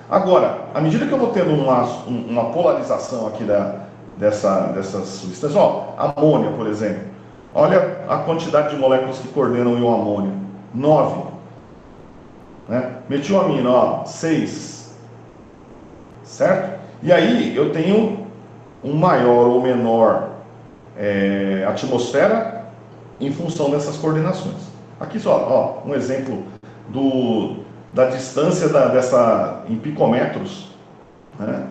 [SPEAKER 1] Agora, à medida que eu vou tendo uma polarização aqui dessas substâncias, ó, amônia, por exemplo. Olha a quantidade de moléculas que coordenam o amônio. 9. Né? Metilamina, ó, 6. Certo? E aí, eu tenho um maior ou menor atmosfera em função dessas coordenações. Aqui só, ó, um exemplo da distância em picometros, né,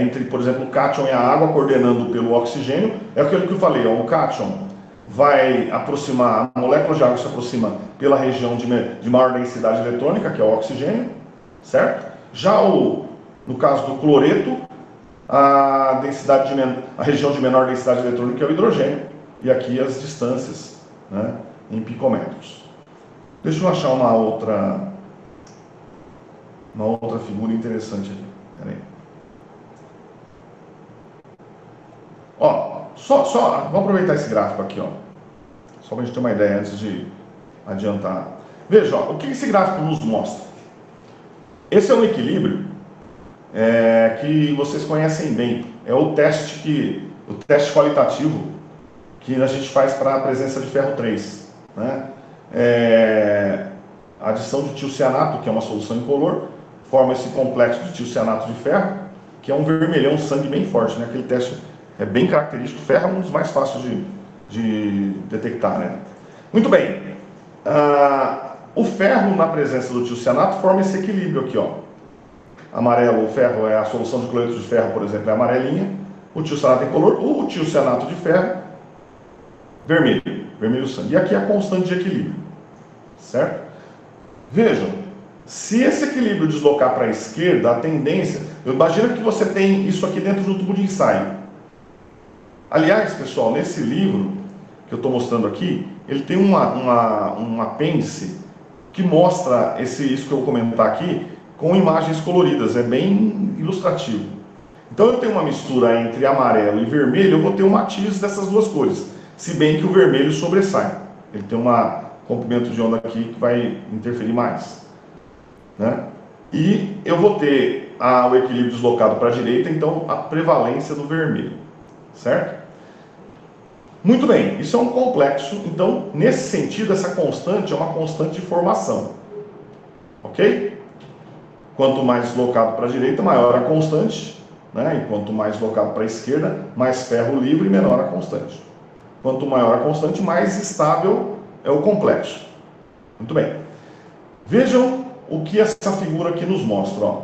[SPEAKER 1] entre, por exemplo, o cátion e a água coordenando pelo oxigênio. É aquilo que eu falei, ó, o cátion vai aproximar, a molécula de água se aproxima pela região de maior densidade eletrônica, que é o oxigênio, certo? Já no caso do cloreto, a região de menor densidade eletrônica é o hidrogênio, e aqui as distâncias, né, em picometros. Deixa eu achar uma outra figura interessante aqui. Peraí. vamos aproveitar esse gráfico aqui, ó. Só para a gente ter uma ideia antes de adiantar. Veja, ó, o que esse gráfico nos mostra? Esse é um equilíbrio que vocês conhecem bem. É o teste qualitativo que a gente faz para a presença de ferro 3. Né? A adição de tiocianato, que é uma solução incolor, forma esse complexo de tiocianato de ferro, que é um vermelhão, um sangue bem forte. Né? Aquele teste é bem característico. O ferro é um dos mais fáceis de detectar. Né? Muito bem. O ferro, na presença do tiocianato, forma esse equilíbrio aqui, ó. Amarelo, o ferro é a solução de cloreto de ferro, por exemplo, é amarelinha. O tiocianato é incolor. O tiocianato de ferro, vermelho sangue. E aqui é a constante de equilíbrio, certo? Vejam, se esse equilíbrio deslocar para a esquerda, a tendência... Imagina que você tem isso aqui dentro do tubo de ensaio. Aliás, pessoal, nesse livro que eu estou mostrando aqui, ele tem um apêndice que mostra isso que eu vou comentar aqui com imagens coloridas, é bem ilustrativo. Então eu tenho uma mistura entre amarelo e vermelho, eu vou ter um matiz dessas duas cores, se bem que o vermelho sobressai. Ele tem um comprimento de onda aqui que vai interferir mais. Né? E eu vou ter o equilíbrio deslocado para a direita, então a prevalência do vermelho. Certo? Muito bem, isso é um complexo, então, nesse sentido, essa constante é uma constante de formação. Ok? Quanto mais deslocado para a direita, maior a constante, né? E quanto mais deslocado para a esquerda, mais ferro livre, menor a constante. Quanto maior a constante, mais estável é o complexo. Muito bem. Vejam o que essa figura aqui nos mostra. Ó.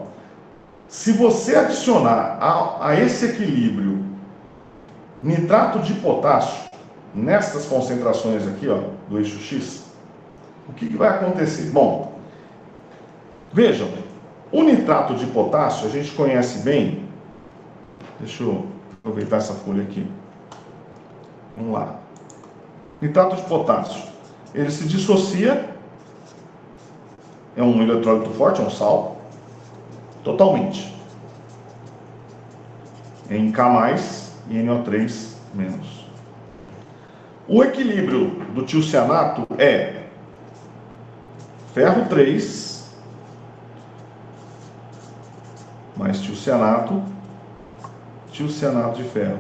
[SPEAKER 1] Se você adicionar a esse equilíbrio nitrato de potássio, nestas concentrações aqui, ó, do eixo X, o que vai acontecer? Bom, vejam, o nitrato de potássio a gente conhece bem. Deixa eu aproveitar essa folha aqui. Vamos lá. Nitrato de potássio, ele se dissocia, é um eletrólito forte, é um sal, totalmente, em K+, e NO3-. O equilíbrio do tiocianato é ferro 3 mais tiocianato de ferro.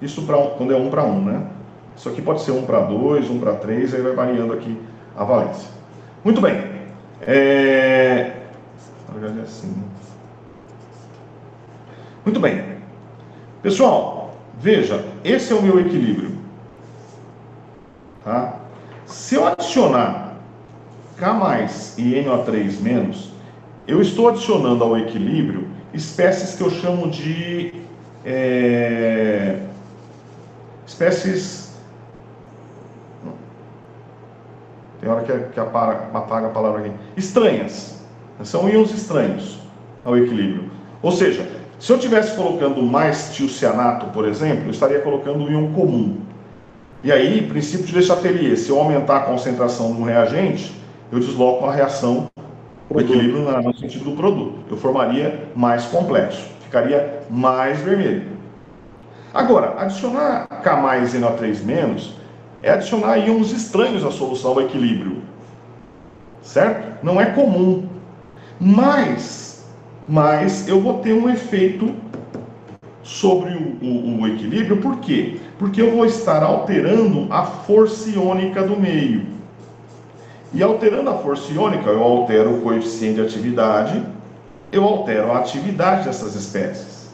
[SPEAKER 1] Isso quando é 1 para 1, né? Isso aqui pode ser 1 para 2, 1 para 3, aí vai variando aqui a valência. Muito bem. Na verdade é assim. Muito bem. Pessoal, veja, esse é o meu equilíbrio. Tá? Se eu adicionar K+ e NO3-, eu estou adicionando ao equilíbrio espécies que eu chamo de espécies... Tem hora que apaga a palavra aqui. Estranhas. São íons estranhos ao equilíbrio. Ou seja, se eu estivesse colocando mais tiocianato, por exemplo, eu estaria colocando um íon comum. E aí, princípio de Le Chatelier, se eu aumentar a concentração do reagente, eu desloco a reação, o equilíbrio no sentido do produto. Eu formaria mais complexo, ficaria mais vermelho. Agora, adicionar K+ e NO3- é adicionar íons estranhos à solução ao equilíbrio. Certo? Não é comum. Mas eu vou ter um efeito sobre o equilíbrio. Por quê? Porque eu vou estar alterando a força iônica do meio. E alterando a força iônica, eu altero o coeficiente de atividade, eu altero a atividade dessas espécies.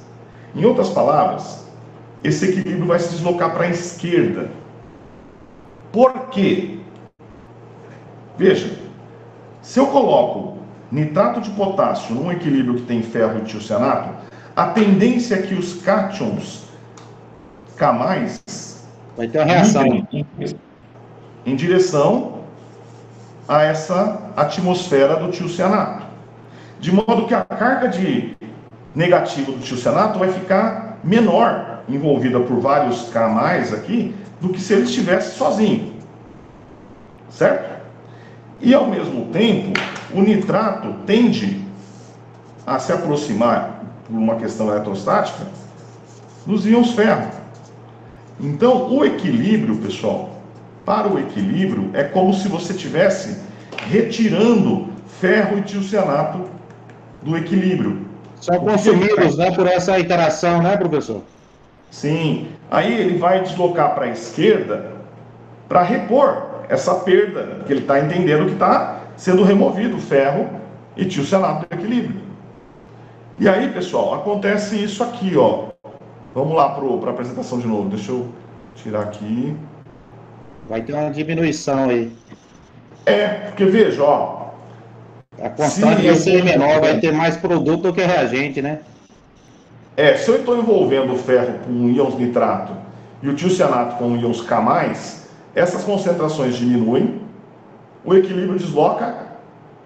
[SPEAKER 1] Em outras palavras, esse equilíbrio vai se deslocar para a esquerda. Por quê? Veja, se eu coloco nitrato de potássio num equilíbrio que tem ferro e tiocianato, a tendência é que os cátions K+
[SPEAKER 3] vai ter uma reação
[SPEAKER 1] em direção a essa atmosfera do tiocianato. De modo que a carga negativa do tiocianato vai ficar menor, envolvida por vários K+ aqui, do que se ele estivesse sozinho. Certo? E ao mesmo tempo, o nitrato tende a se aproximar, por uma questão eletrostática, dos íons ferro. Então, o equilíbrio, pessoal, para o equilíbrio, é como se você estivesse retirando ferro e tiocianato do equilíbrio.
[SPEAKER 3] São consumidos, né, por essa interação, né, professor?
[SPEAKER 1] Sim. Aí ele vai deslocar para a esquerda para repor essa perda, que ele está entendendo que está sendo removido ferro e tiocianato do equilíbrio. E aí, pessoal, acontece isso aqui, ó. Vamos lá para a apresentação de novo. Deixa eu tirar aqui.
[SPEAKER 3] Vai ter uma diminuição aí.
[SPEAKER 1] Porque veja, ó.
[SPEAKER 3] A constante vai ser menor, vai ter mais produto do que reagente, né?
[SPEAKER 1] Se eu estou envolvendo o ferro com íons nitrato e o tiocianato com íons K+, essas concentrações diminuem, o equilíbrio desloca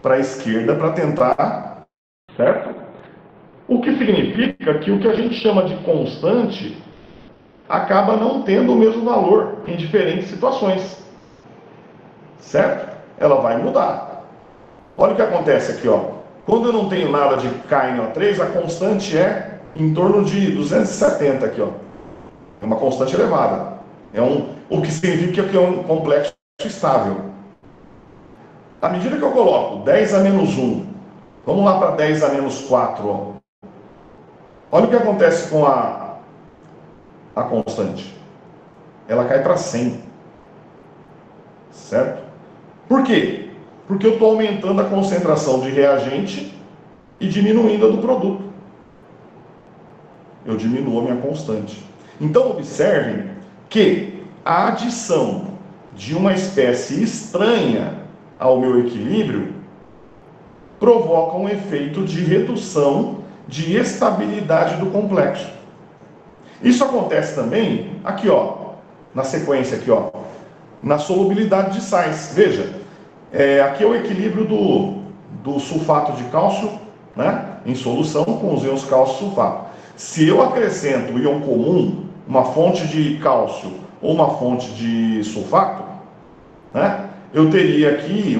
[SPEAKER 1] para a esquerda para tentar, certo? O que significa que o que a gente chama de constante acaba não tendo o mesmo valor em diferentes situações, certo? Ela vai mudar. Olha o que acontece aqui, ó. Quando eu não tenho nada de KNO3, a constante é em torno de 270 aqui, ó. É uma constante elevada. O que significa que é um complexo estável. À medida que eu coloco 10 a menos 1, vamos lá para 10 a menos 4, ó. Olha o que acontece com a constante. Ela cai para 100. Certo? Por quê? Porque eu estou aumentando a concentração de reagente e diminuindo a do produto. Eu diminuo a minha constante. Então, observem que a adição de uma espécie estranha ao meu equilíbrio provoca um efeito de redução de estabilidade do complexo. Isso acontece também aqui, ó, na sequência aqui, ó, na solubilidade de sais. Veja, aqui é o equilíbrio do sulfato de cálcio, né, em solução com os íons cálcio sulfato. Se eu acrescento o íon comum, uma fonte de cálcio ou uma fonte de sulfato, né, eu teria aqui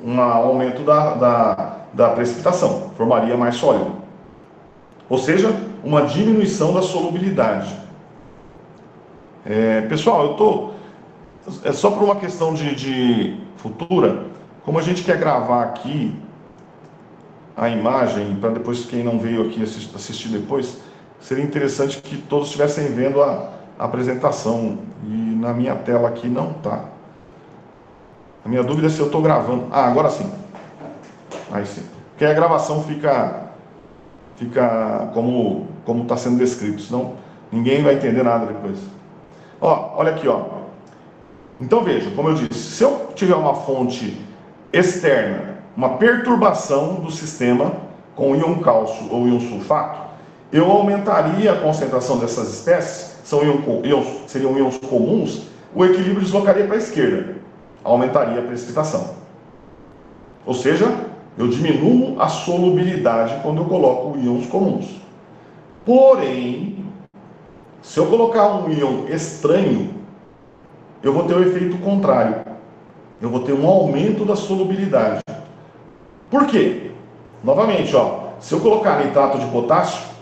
[SPEAKER 1] um aumento da precipitação, formaria mais sólido. Ou seja, uma diminuição da solubilidade. Pessoal, é só por uma questão de futura, como a gente quer gravar aqui a imagem, para depois quem não veio aqui assistir depois, seria interessante que todos estivessem vendo a apresentação. E na minha tela aqui não está. A minha dúvida é se eu estou gravando. Agora sim. Aí sim. Porque a gravação fica como está sendo descrito, senão ninguém vai entender nada depois. Olha aqui, ó. Então veja, como eu disse, se eu tiver uma fonte externa, uma perturbação do sistema com íon cálcio ou íon sulfato, eu aumentaria a concentração dessas espécies, seriam íons comuns, o equilíbrio deslocaria para a esquerda, aumentaria a precipitação. Ou seja, eu diminuo a solubilidade quando eu coloco íons comuns. Porém, se eu colocar um íon estranho, eu vou ter o efeito contrário. Eu vou ter um aumento da solubilidade. Por quê? Novamente, ó, se eu colocar nitrato de potássio,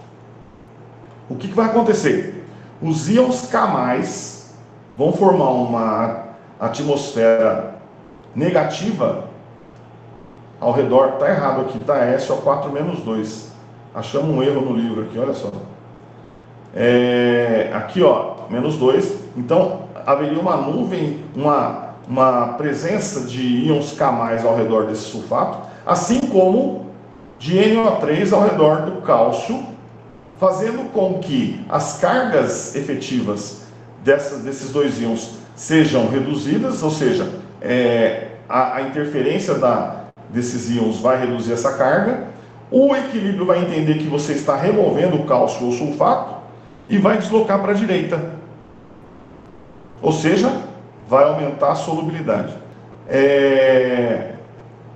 [SPEAKER 1] o que vai acontecer? Os íons K+, vão formar uma atmosfera negativa ao redor. Está errado aqui, está SO4 menos 2. Achamos um erro no livro aqui, olha só. Aqui, ó, menos 2. Então, haveria uma nuvem, uma presença de íons K+, ao redor desse sulfato, assim como de NO3 ao redor do cálcio, fazendo com que as cargas efetivas desses dois íons sejam reduzidas, ou seja, a interferência desses íons vai reduzir essa carga, o equilíbrio vai entender que você está removendo o cálcio ou sulfato e vai deslocar para a direita. Ou seja, vai aumentar a solubilidade.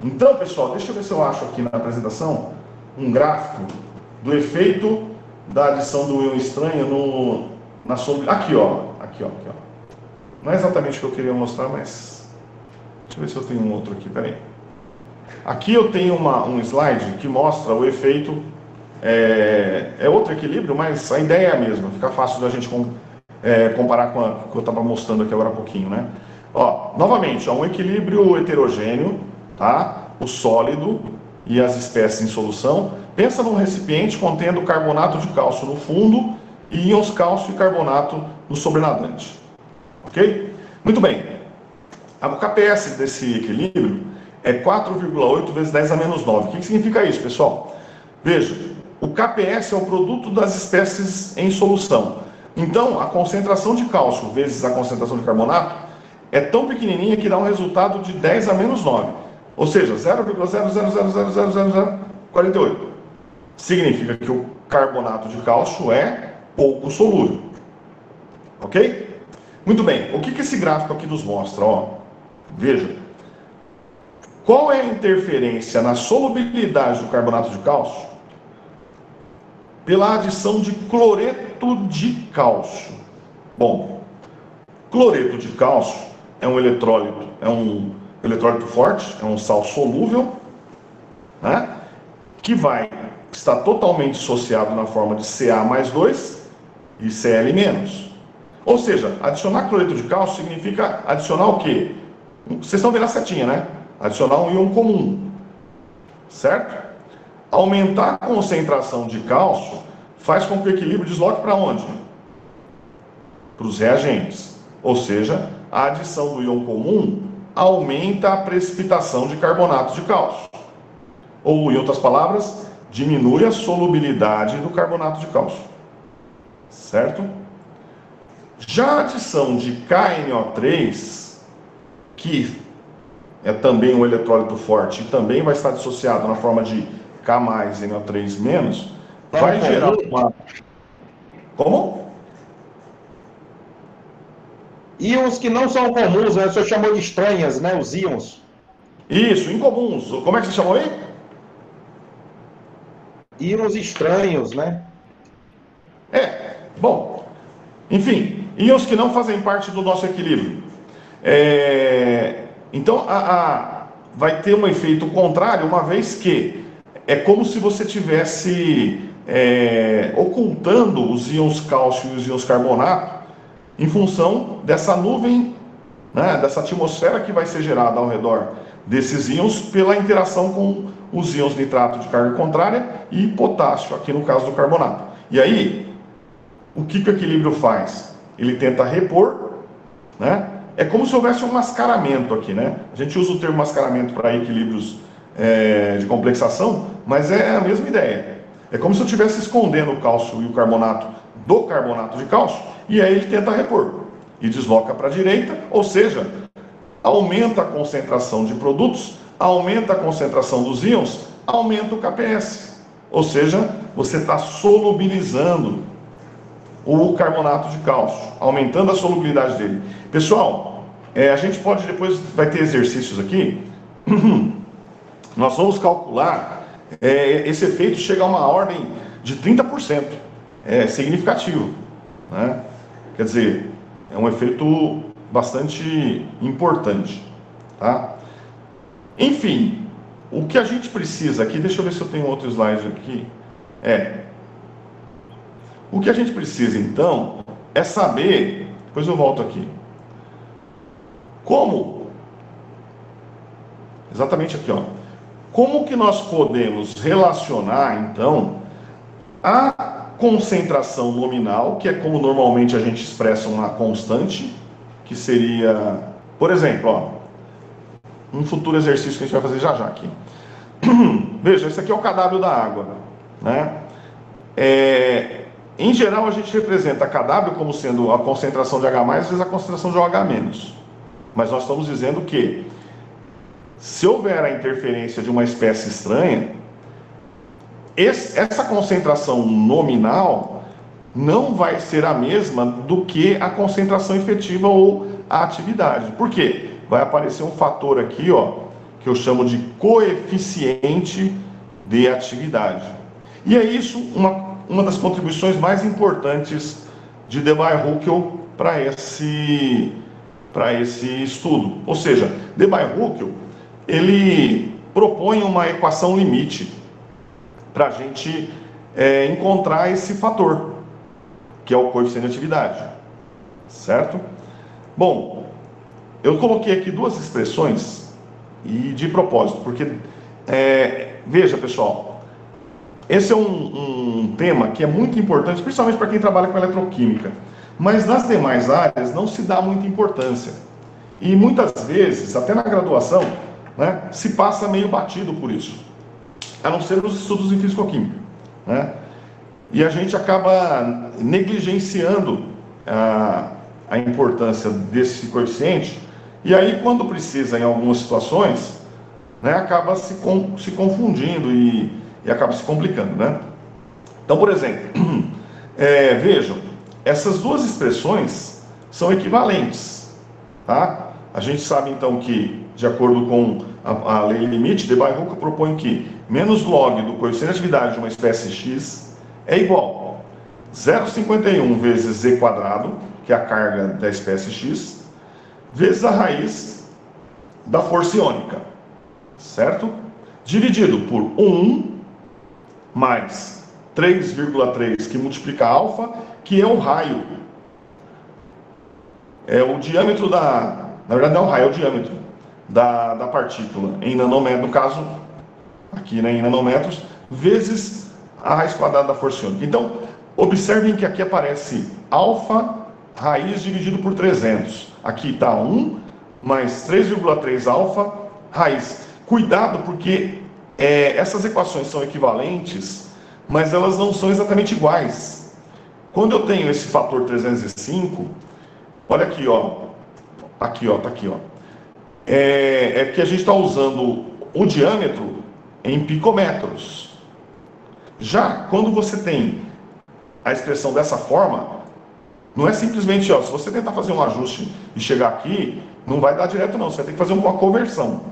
[SPEAKER 1] Então, pessoal, deixa eu ver se eu acho aqui na apresentação um gráfico do efeito da adição do íon estranho na solubilidade. Aqui, ó. Não é exatamente o que eu queria mostrar, mas deixa eu ver se eu tenho um outro aqui, peraí. Aqui eu tenho um slide que mostra o efeito é outro equilíbrio, mas a ideia é a mesma, fica fácil da gente comparar com o que eu estava mostrando aqui agora há pouquinho, né? Ó, novamente, um equilíbrio heterogêneo, tá? O sólido e as espécies em solução. Pensa num recipiente contendo carbonato de cálcio no fundo e íons cálcio e carbonato no sobrenadante. Ok? Muito bem. O KPS desse equilíbrio é 4,8 vezes 10 a menos 9. O que significa isso, pessoal? Veja, o KPS é o produto das espécies em solução. Então, a concentração de cálcio vezes a concentração de carbonato é tão pequenininha que dá um resultado de 10 a menos 9. Ou seja, 0,0000048. Significa que o carbonato de cálcio é pouco solúvel. Ok? Muito bem. O que esse gráfico aqui nos mostra? Ó, veja. Qual é a interferência na solubilidade do carbonato de cálcio pela adição de cloreto de cálcio? Bom, cloreto de cálcio é um elettrólito forte, é um sal solúvel, né, que vai estar totalmente dissociado na forma de Ca mais 2 e Cl menos. Ou seja, adicionar cloreto de cálcio significa adicionar o quê? Vocês estão vendo a setinha, né? Adicionar um íon comum, certo? Aumentar a concentração de cálcio faz com que o equilíbrio desloque para onde? Para os reagentes. Ou seja, a adição do íon comum aumenta a precipitação de carbonato de cálcio. Ou, em outras palavras, diminui a solubilidade do carbonato de cálcio. Certo? Já a adição de KNO3, que é também um eletrólito forte e também vai estar dissociado na forma de K mais NO3 menos, vai gerar uma... Como?
[SPEAKER 3] Íons que não são comuns, né? O senhor chamou de estranhas, né? Os íons.
[SPEAKER 1] Isso, incomuns. Como é que você chamou aí?
[SPEAKER 3] Íons estranhos, né?
[SPEAKER 1] Bom, enfim, íons que não fazem parte do nosso equilíbrio. Então, vai ter um efeito contrário, uma vez que é como se você tivesse ocultando os íons cálcio e os íons carbonato em função dessa nuvem, né, dessa atmosfera que vai ser gerada ao redor desses íons pela interação com os íons nitrato de carga contrária e potássio, aqui no caso do carbonato. E aí, o que o equilíbrio faz? Ele tenta repor, né? É como se houvesse um mascaramento aqui, né? A gente usa o termo mascaramento para equilíbrios de complexação, mas é a mesma ideia. É como se eu estivesse escondendo o cálcio e o carbonato do carbonato de cálcio, e aí ele tenta repor. E desloca para a direita, ou seja, aumenta a concentração de produtos, aumenta a concentração dos íons, aumenta o KPS. Ou seja, você está solubilizando o carbonato de cálcio, aumentando a solubilidade dele. Pessoal, a gente pode depois, vai ter exercícios aqui, nós vamos calcular, esse efeito chega a uma ordem de 30%, é significativo, né? Quer dizer, é um efeito bastante importante, tá? Enfim, o que a gente precisa aqui, deixa eu ver se eu tenho outro slide aqui, o que a gente precisa então é saber, depois eu volto aqui, como, exatamente aqui, ó, como que nós podemos relacionar então a concentração nominal, que é como normalmente a gente expressa uma constante, que seria, por exemplo, ó, um futuro exercício que a gente vai fazer já aqui. Veja, esse aqui é o kW da água, né? Em geral, a gente representa kW como sendo a concentração de H+, vezes a concentração de OH-. Mas nós estamos dizendo que, se houver a interferência de uma espécie estranha, essa concentração nominal não vai ser a mesma do que a concentração efetiva ou a atividade. Por quê? Vai aparecer um fator aqui, ó, que eu chamo de coeficiente de atividade. E é isso uma das contribuições mais importantes de Debye-Huckel para esse estudo. Ou seja, Debye-Huckel, ele propõe uma equação limite para a gente encontrar esse fator, que é o coeficiente de atividade, certo? Bom, eu coloquei aqui duas expressões e de propósito, porque, veja pessoal, esse é um tema que é muito importante, principalmente para quem trabalha com eletroquímica, mas nas demais áreas não se dá muita importância. E muitas vezes, até na graduação, né, se passa meio batido por isso, a não ser os estudos em fisicoquímica, né? E a gente acaba negligenciando a importância desse coeficiente, e aí quando precisa em algumas situações, né, acaba se confundindo e acaba se complicando, né? Então, por exemplo, vejam, essas duas expressões são equivalentes, tá? A gente sabe então que, de acordo com a lei limite, Debye-Hooker propõe que menos log do coeficiente de atividade de uma espécie x é igual a 0,51 vezes z quadrado, que é a carga da espécie x, vezes a raiz da força iônica, certo? Dividido por 1 mais 3,3, que multiplica alfa, que é o raio. É o diâmetro na verdade não é o raio, é o diâmetro da partícula, em nanômetros, no caso, aqui, né, em nanômetros, vezes a raiz quadrada da força iônica. Então, observem que aqui aparece alfa raiz dividido por 300. Aqui está 1 mais 3,3 alfa raiz. Cuidado, porque essas equações são equivalentes, mas elas não são exatamente iguais. Quando eu tenho esse fator 305, olha aqui, ó. Aqui, ó, tá aqui, ó. É que a gente está usando o diâmetro em picometros. Já quando você tem a expressão dessa forma, não é simplesmente, ó, se você tentar fazer um ajuste e chegar aqui, não vai dar direto não, você vai ter que fazer uma conversão.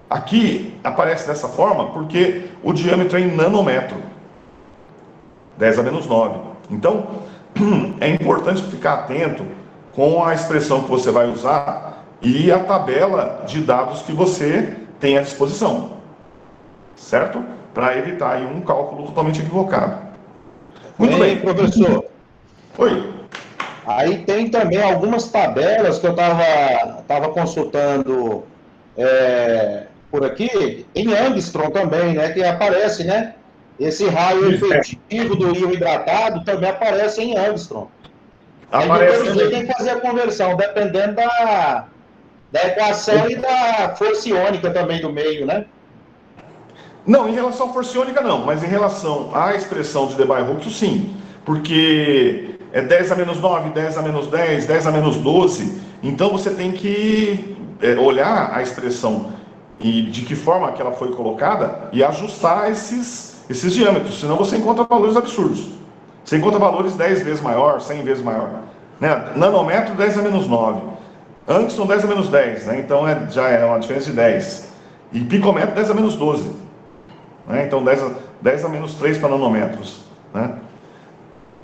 [SPEAKER 1] Aqui aparece dessa forma porque o diâmetro é em nanômetro, 10 a menos 9. Então, é importante ficar atento com a expressão que você vai usar e a tabela de dados que você tem à disposição, certo? Para evitar aí um cálculo totalmente equivocado. Muito bem.
[SPEAKER 3] Professor.
[SPEAKER 1] Oi.
[SPEAKER 3] Aí tem também algumas tabelas que eu estava consultando por aqui, em Angstrom também, né? Que aparece, né? Esse raio efetivo do íon hidratado também aparece em Angstrom.
[SPEAKER 1] Aparece.
[SPEAKER 3] Aí tem que fazer a conversão, dependendo da equação e da força iônica também do meio, né?
[SPEAKER 1] Não, em relação à força iônica não, mas em relação à expressão de Debye-Hooker, sim. Porque é 10 a menos 9, 10 a menos 10, 10 a menos 12. Então você tem que olhar a expressão e de que forma que ela foi colocada e ajustar esses diâmetros, senão você encontra valores absurdos. Você encontra valores 10 vezes maior, 100 vezes maior. Né? Nanômetro 10 a menos 9. Angstrom 10 a menos 10, né? Então já é uma diferença de 10. E picômetro 10 a menos 12. Né? Então 10 a menos 3 para nanômetros. Né?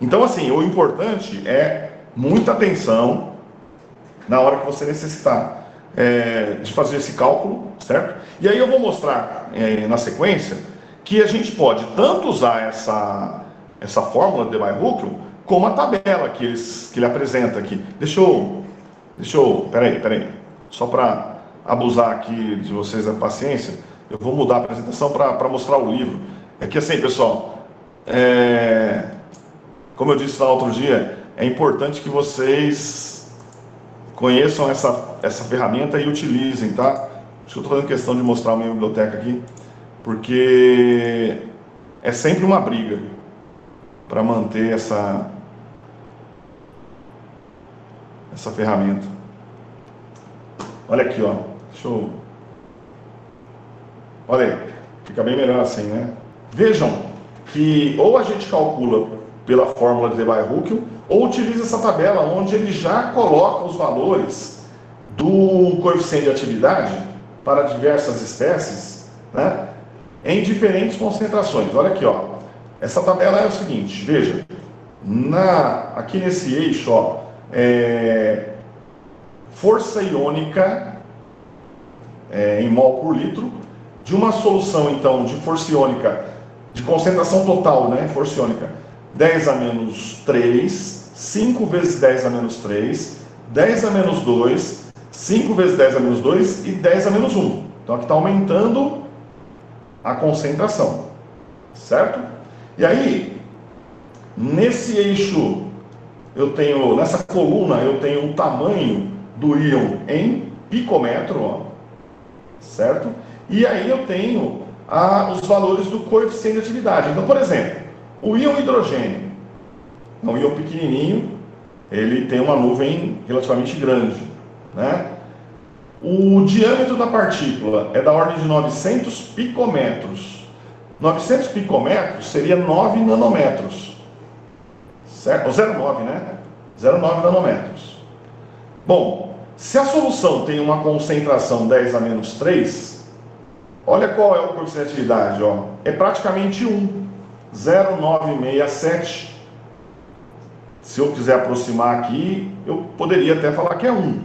[SPEAKER 1] Então, assim, o importante é muita atenção na hora que você necessitar de fazer esse cálculo, certo? E aí eu vou mostrar na sequência que a gente pode tanto usar essa fórmula de Debye-Hooker como a tabela que ele apresenta aqui. Peraí. Só para abusar aqui de vocês da paciência, eu vou mudar a apresentação para mostrar o livro. É que assim, pessoal, como eu disse lá outro dia, é importante que vocês conheçam essa ferramenta e utilizem, tá? Acho que eu estou fazendo questão de mostrar a minha biblioteca aqui, porque é sempre uma briga para manter essa ferramenta. Olha aqui, ó. Olha aí, fica bem melhor assim, né? Vejam que ou a gente calcula pela fórmula de Debye-Hooker ou utiliza essa tabela onde ele já coloca os valores do coeficiente de atividade para diversas espécies, né, em diferentes concentrações. Olha aqui, ó. Essa tabela é o seguinte, veja, aqui nesse eixo, ó, força iônica em mol por litro, de uma solução, então, de força iônica de concentração total, né, força iônica, 10 a menos 3, 5 vezes 10 a menos 3, 10 a menos 2, 5 vezes 10 a menos 2 e 10 a menos 1. Então aqui está aumentando a concentração, certo? E aí, nesse eixo, nessa coluna, eu tenho o tamanho do íon em picômetro, ó, certo? E aí eu tenho os valores do coeficiente de atividade. Então, por exemplo, o íon hidrogênio, é um íon pequenininho, ele tem uma nuvem relativamente grande, né? O diâmetro da partícula é da ordem de 900 picômetros. 900 picômetros seria 9 nanômetros, certo? Ou 0,9, né? 0,9 nanômetros. Bom, se a solução tem uma concentração 10 a menos 3, olha qual é o coeficiente de atividade, ó. É praticamente 1, 0,967. Se eu quiser aproximar aqui, eu poderia até falar que é 1,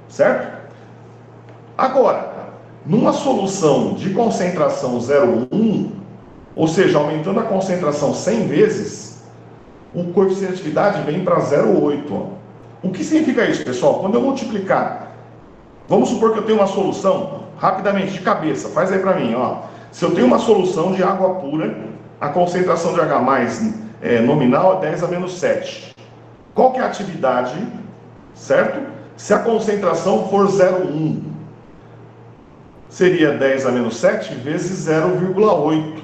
[SPEAKER 1] certo? Agora, numa solução de concentração 0,1, ou seja, aumentando a concentração 100 vezes, o coeficiente de atividade vem para 0,8. O que significa isso, pessoal? Quando eu multiplicar, vamos supor que eu tenho uma solução, rapidamente, de cabeça, faz aí para mim, ó. Se eu tenho uma solução de água pura, a concentração de H+, nominal é 10 a menos 7. Qual que é a atividade, certo? Se a concentração for 0,1, seria 10 a menos 7 vezes 0,8.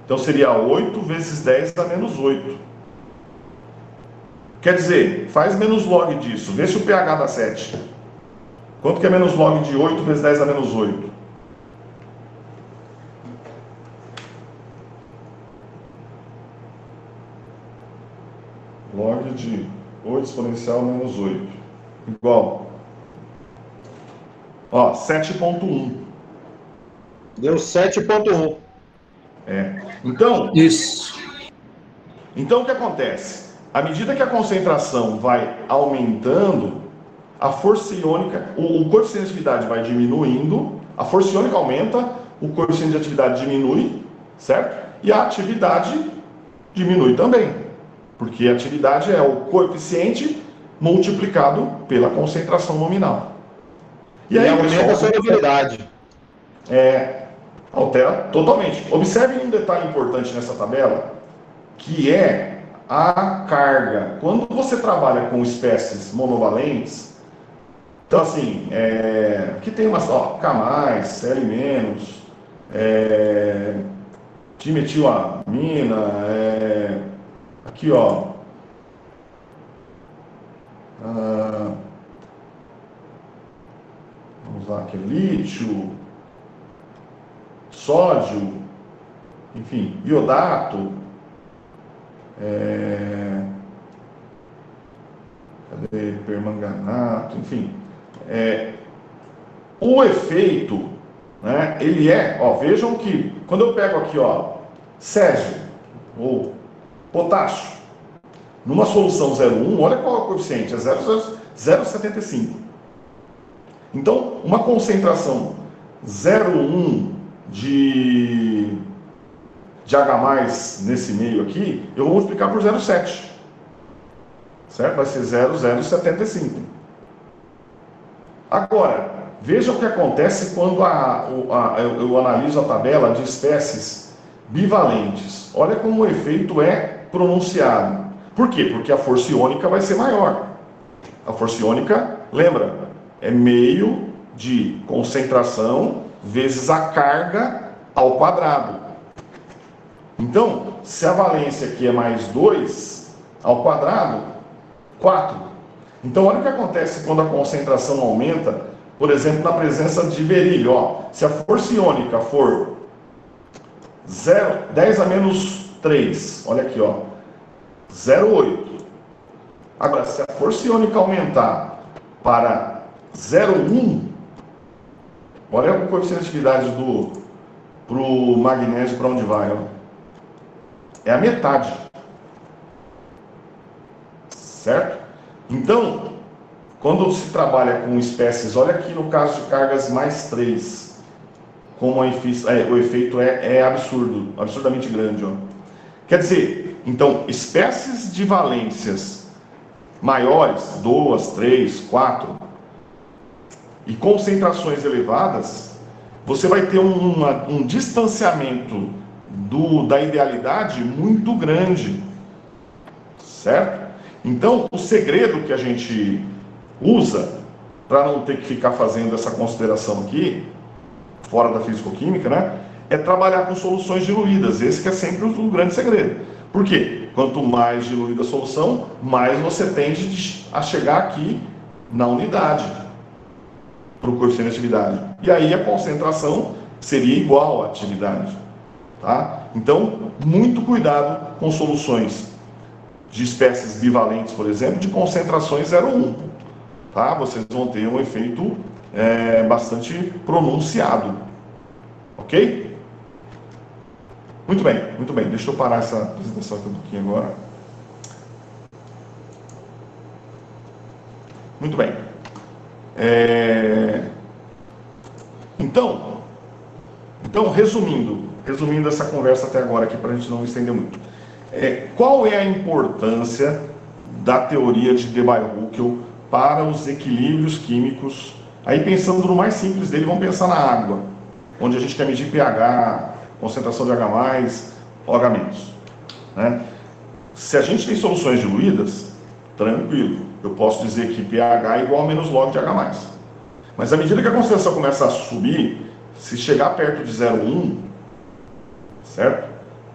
[SPEAKER 1] Então seria 8 vezes 10 a menos 8. Quer dizer, faz menos log disso, vê se o pH dá 7. Quanto que é menos log de 8 vezes 10 a menos 8? Log de 8 exponencial menos 8. Igual. Ó, 7,1.
[SPEAKER 3] Deu 7,1.
[SPEAKER 1] Então,
[SPEAKER 4] Isso.
[SPEAKER 1] Então o que acontece? À medida que a concentração vai aumentando, a força iônica, o coeficiente de atividade vai diminuindo, a força iônica aumenta, o coeficiente de atividade diminui, certo? E a atividade diminui também, porque a atividade é o coeficiente multiplicado pela concentração nominal.
[SPEAKER 3] E aí, aumenta a solubilidade.
[SPEAKER 1] Altera totalmente. Observem um detalhe importante nessa tabela, que é a carga. Quando você trabalha com espécies monovalentes, então assim, aqui tem umas, ó, K+, L-, dimetilamina, aqui ó, vamos lá, aqui lítio, sódio, enfim, iodato, cadê permanganato, enfim, o efeito, né, ele ó, vejam que quando eu pego aqui, ó, césio ou potássio, numa solução 0,1, olha qual é o coeficiente, é 0,75. Então, uma concentração 0,1 de H+, nesse meio aqui, eu vou multiplicar por 0,7. Certo? Vai ser 0,075. Agora, veja o que acontece quando eu analiso a tabela de espécies bivalentes. Olha como o efeito é pronunciado. Por quê? Porque a força iônica vai ser maior. A força iônica, lembra, é meio de concentração vezes a carga ao quadrado. Então, se a valência aqui é mais 2 ao quadrado, 4. Então, olha o que acontece quando a concentração aumenta, por exemplo, na presença de berílio. Ó, se a força iônica for 10 a menos 3, olha aqui, ó, 0,8. Agora, se a força iônica aumentar para 0,1, olha o coeficiente de atividade para o magnésio, para onde vai, ó. É a metade. Certo? Então, quando se trabalha com espécies, olha aqui no caso de cargas mais 3. como o efeito é absurdo, absurdamente grande. Ó. Quer dizer, então, espécies de valências maiores, 2, 3, 4, e concentrações elevadas, você vai ter um distanciamento da idealidade muito grande, certo? Então, o segredo que a gente usa, para não ter que ficar fazendo essa consideração aqui, fora da físico-química, né? É trabalhar com soluções diluídas. Esse que é sempre o grande segredo. Por quê? Quanto mais diluída a solução, mais você tende a chegar aqui na unidade, para o coeficiente de atividade. E aí a concentração seria igual à atividade. Tá? Então, muito cuidado com soluções de espécies bivalentes, por exemplo, de concentrações 0,1. Tá? Vocês vão ter um efeito bastante pronunciado. Ok? Muito bem, muito bem. Deixa eu parar essa apresentação aqui um pouquinho agora. Muito bem. Então, resumindo essa conversa até agora aqui, para a gente não estender muito. Qual é a importância da teoria de Debye-Hückel para os equilíbrios químicos? Aí, pensando no mais simples dele, vamos pensar na água, onde a gente quer medir pH, concentração de H+, OH-. Né? Se a gente tem soluções diluídas, tranquilo, eu posso dizer que pH é igual a menos log de H+. Mas à medida que a concentração começa a subir, se chegar perto de 0,1, certo?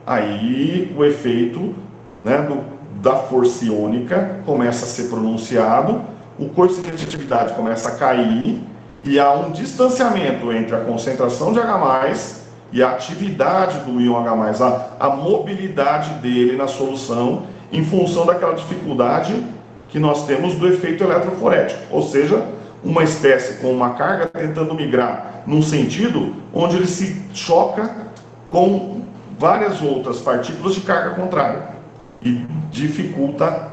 [SPEAKER 1] Aí o efeito, né, da força iônica começa a ser pronunciado, o coeficiente de atividade começa a cair e há um distanciamento entre a concentração de H+, e a atividade do íon H+, a mobilidade dele na solução, em função daquela dificuldade que nós temos do efeito eletroforético, ou seja, uma espécie com uma carga tentando migrar num sentido onde ele se choca com várias outras partículas de carga contrária e dificulta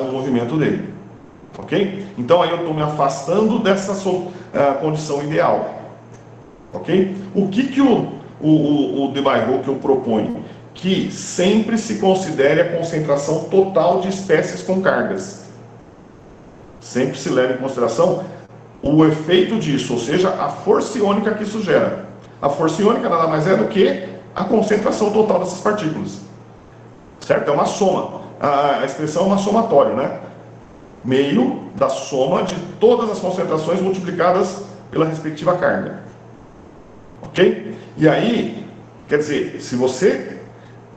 [SPEAKER 1] o movimento dele. Ok? Então aí eu estou me afastando dessa condição ideal. Ok? O que o Debye-Hückel propõe? Que sempre se considere a concentração total de espécies com cargas. Sempre se leva em consideração o efeito disso, ou seja, a força iônica que isso gera. A força iônica nada mais é do que a concentração total dessas partículas. Certo? É uma soma. A expressão é uma somatória, né? Meio da soma de todas as concentrações multiplicadas pela respectiva carga. Ok? E aí, quer dizer, se você,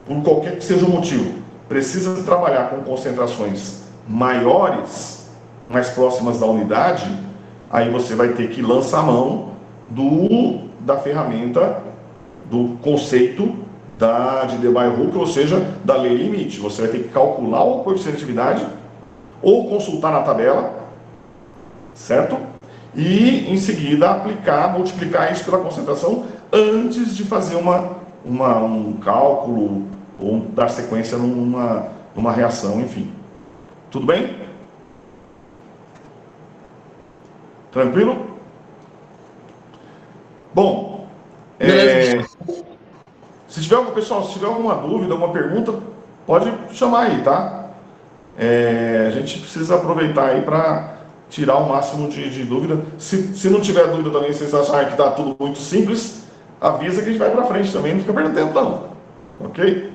[SPEAKER 1] por qualquer que seja o motivo, precisa trabalhar com concentrações maiores, mais próximas da unidade, aí você vai ter que lançar a mão da ferramenta, do conceito de Debye-Hückel, ou seja, da lei limite. Você vai ter que calcular o coeficiente de atividade ou consultar na tabela, certo? E, em seguida, multiplicar isso pela concentração antes de fazer um cálculo ou dar sequência numa reação, enfim. Tudo bem? Tranquilo? Bom, se tiver alguma dúvida, alguma pergunta, pode chamar aí, tá? A gente precisa aproveitar aí para tirar o máximo de dúvida. Se não tiver dúvida também, se vocês acharem que está tudo muito simples, avisa que a gente vai para frente também, não fica perdendo tempo não. Ok?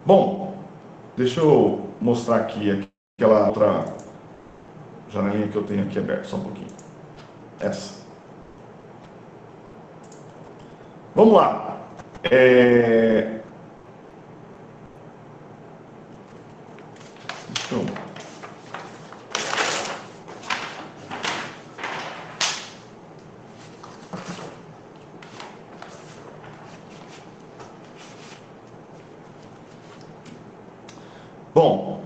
[SPEAKER 1] Bom, deixa eu mostrar aqui aquela outra janelinha que eu tenho aqui aberta, só um pouquinho. Essa. Vamos lá. Deixa eu... Bom,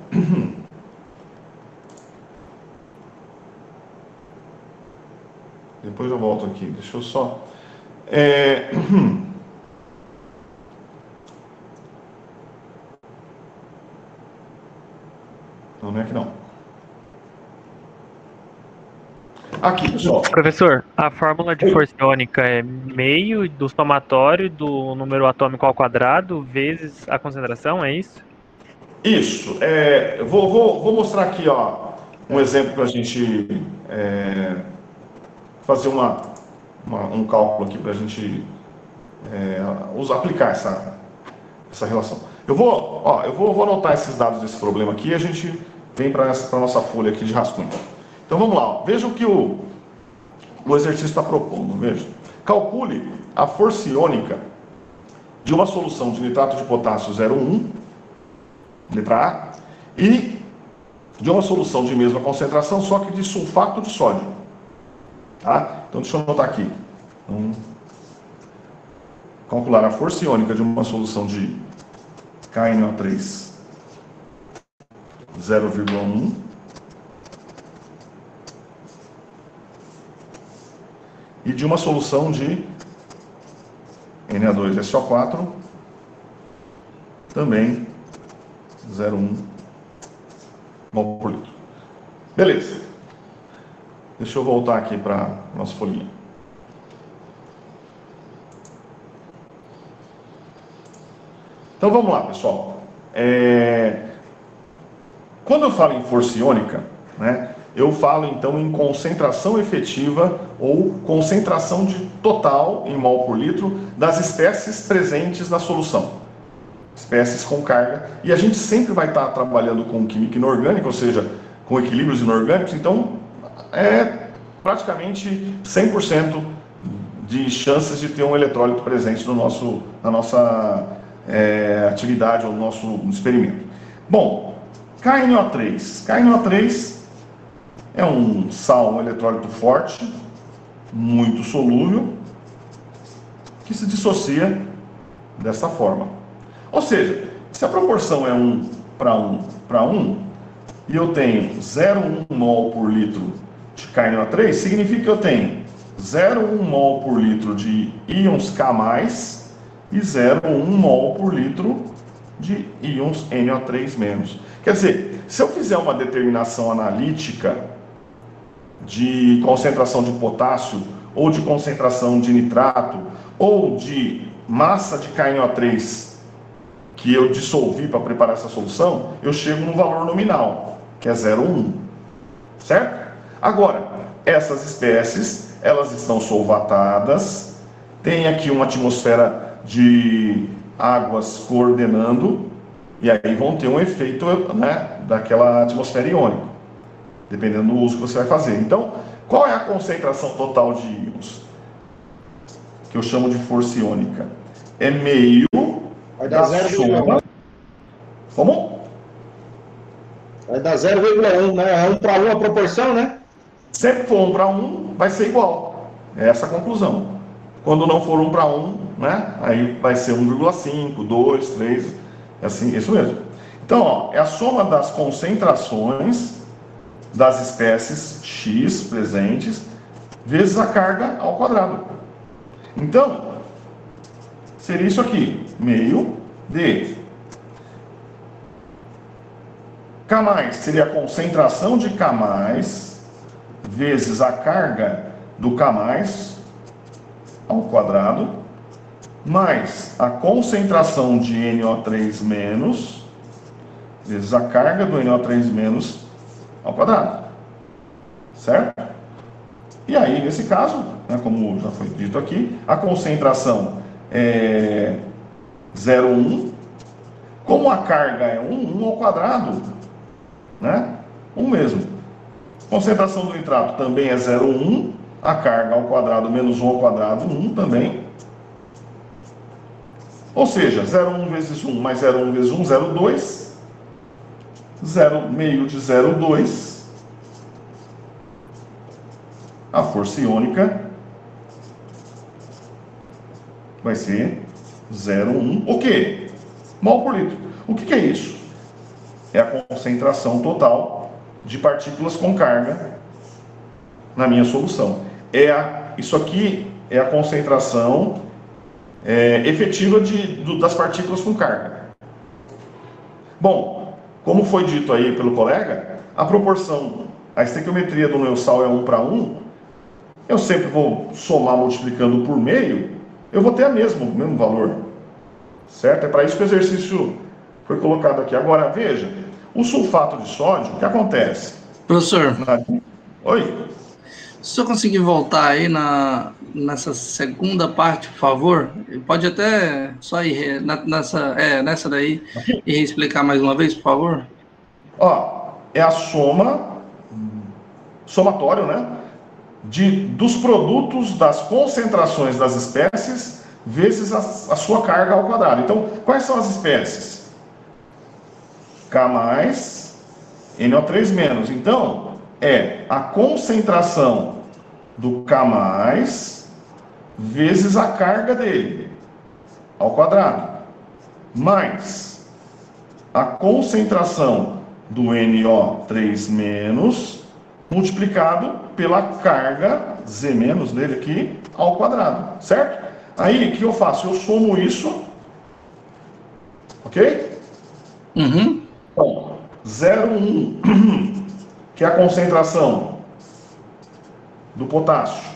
[SPEAKER 1] depois eu volto aqui, deixa eu só... Não é que não. Aqui, pessoal.
[SPEAKER 4] Professor, a fórmula de força iônica é meio do somatório do número atômico ao quadrado vezes a concentração, é isso?
[SPEAKER 1] Isso. Eu vou mostrar aqui, ó, um exemplo para a gente fazer um cálculo aqui para a gente aplicar essa relação. Eu vou anotar esses dados desse problema aqui e a gente vem para a nossa folha aqui de rascunho. Então vamos lá, ó. Veja o que o exercício está propondo. Veja. Calcule a força iônica de uma solução de nitrato de potássio 0,1, letra A, e de uma solução de mesma concentração, só que de sulfato de sódio. Tá? Então deixa eu anotar aqui. Calcular a força iônica de uma solução de KNO3 0,1 e de uma solução de Na2SO4 também 0,1 mol por litro. Beleza. Deixa eu voltar aqui para a nossa folhinha. Então vamos lá, pessoal. Quando eu falo em força iônica, né, eu falo então em concentração efetiva ou concentração total em mol por litro das espécies presentes na solução. Espécies com carga. E a gente sempre vai estar trabalhando com química inorgânica, ou seja, com equilíbrios inorgânicos, então é praticamente 100% de chances de ter um eletrólito presente na nossa atividade ou no nosso experimento. Bom, KNO3. KNO3 é um sal, um eletrólito forte, muito solúvel, que se dissocia dessa forma. Ou seja, se a proporção é 1 para 1, e eu tenho 0,1 mol por litro de KNO3, significa que eu tenho 0,1 mol por litro de íons K+, e 0,1 mol por litro de íons NO3-. Quer dizer, se eu fizer uma determinação analítica de concentração de potássio, ou de concentração de nitrato, ou de massa de KNO3 que eu dissolvi para preparar essa solução, eu chego no valor nominal, que é 0,1. Certo? Agora, essas espécies, elas estão solvatadas, tem aqui uma atmosfera de águas coordenando, e aí vão ter um efeito, né, daquela atmosfera iônica, dependendo do uso que você vai fazer. Então, qual é a concentração total de íons? Que eu chamo de força iônica. É meio da soma... Como?
[SPEAKER 3] Vai dar 0,1, né? É 1 para 1 a proporção, né?
[SPEAKER 1] Se for 1 para 1, vai ser igual. É essa a conclusão. Quando não for 1 para 1, né? Aí vai ser 1,5, 2, 3, assim, isso mesmo. Então, ó, é a soma das concentrações das espécies X presentes vezes a carga ao quadrado. Então, seria isso aqui, meio de K+, seria a concentração de K+, vezes a carga do K+, ao quadrado, mais a concentração de NO3-, vezes a carga do NO3- ao quadrado. Certo? E aí, nesse caso, né, como já foi dito aqui, a concentração é 0,1. Como a carga é 1 ao quadrado, né? 1 mesmo. Concentração do nitrato também é 0,1. A carga ao quadrado menos 1 ao quadrado, 1 também. Ou seja, 0,1 vezes 1 mais 0,1 vezes 1, 0,2. 0,5 de 0,2. A força iônica vai ser 0,1. O quê? Mol por litro. O que é isso? É a concentração total de partículas com carga na minha solução. Isso aqui é a concentração efetiva das partículas com carga. Bom, como foi dito aí pelo colega, a proporção, a estequiometria do meu sal é 1 para 1, eu sempre vou somar multiplicando por meio, eu vou ter o mesmo valor. Certo? É para isso que o exercício foi colocado aqui. Agora, veja, o sulfato de sódio, o que acontece?
[SPEAKER 5] Professor,
[SPEAKER 1] Oi?
[SPEAKER 5] se eu conseguir voltar aí nessa segunda parte, por favor, pode até só ir nessa daí e explicar mais uma vez, por favor?
[SPEAKER 1] Ó, é a somatório, né? Dos produtos das concentrações das espécies vezes a sua carga ao quadrado. Então, quais são as espécies? K mais, NO3 menos. Então, é a concentração do K mais vezes a carga dele ao quadrado, mais a concentração do NO3 menos multiplicado pela carga Z menos dele aqui ao quadrado, certo? Aí, o que eu faço? Eu somo isso, ok?
[SPEAKER 5] Uhum.
[SPEAKER 1] Então, 0,1, que é a concentração do potássio,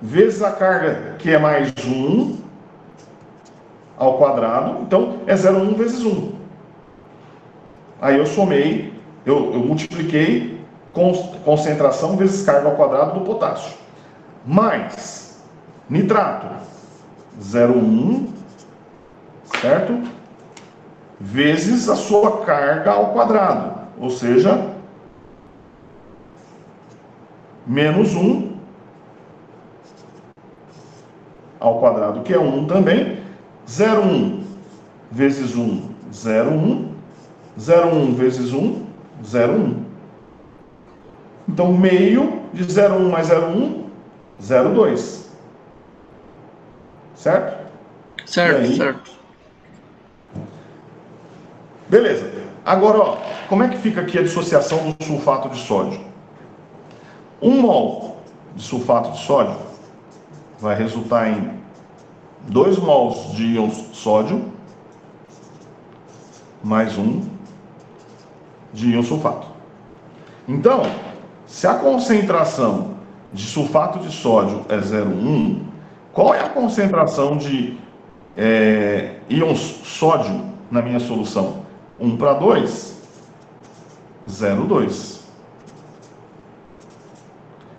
[SPEAKER 1] vezes a carga, que é mais 1 ao quadrado, então é 0,1 vezes 1. Aí eu somei, eu multipliquei concentração vezes carga ao quadrado do potássio. Mais nitrato, 0,1, certo? Vezes a sua carga ao quadrado, ou seja, menos 1 ao quadrado, que é 1 também. 0,1 vezes 1, 0,1. 0,1 vezes 1, 0,1. Então, meio de 0,1 mais 0,1, 0,2. Certo?
[SPEAKER 5] Certo,
[SPEAKER 1] aí,
[SPEAKER 5] certo.
[SPEAKER 1] Beleza. Agora, ó, como é que fica aqui a dissociação do sulfato de sódio? 1 mol de sulfato de sódio vai resultar em 2 mols de íon sódio mais 1 de íon sulfato. Então, se a concentração de sulfato de sódio é 0,1, qual é a concentração de íons sódio na minha solução? 1 para 2, 0,2.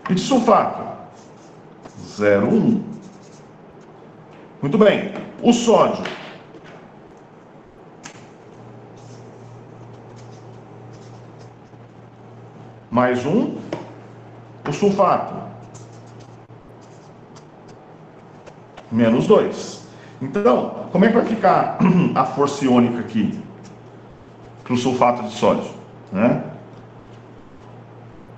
[SPEAKER 1] E de sulfato? 0,1. Muito bem. O sódio? Mais 1. O sulfato? Menos 2. Então, como é que vai ficar a força iônica aqui para o sulfato de sódio? Né?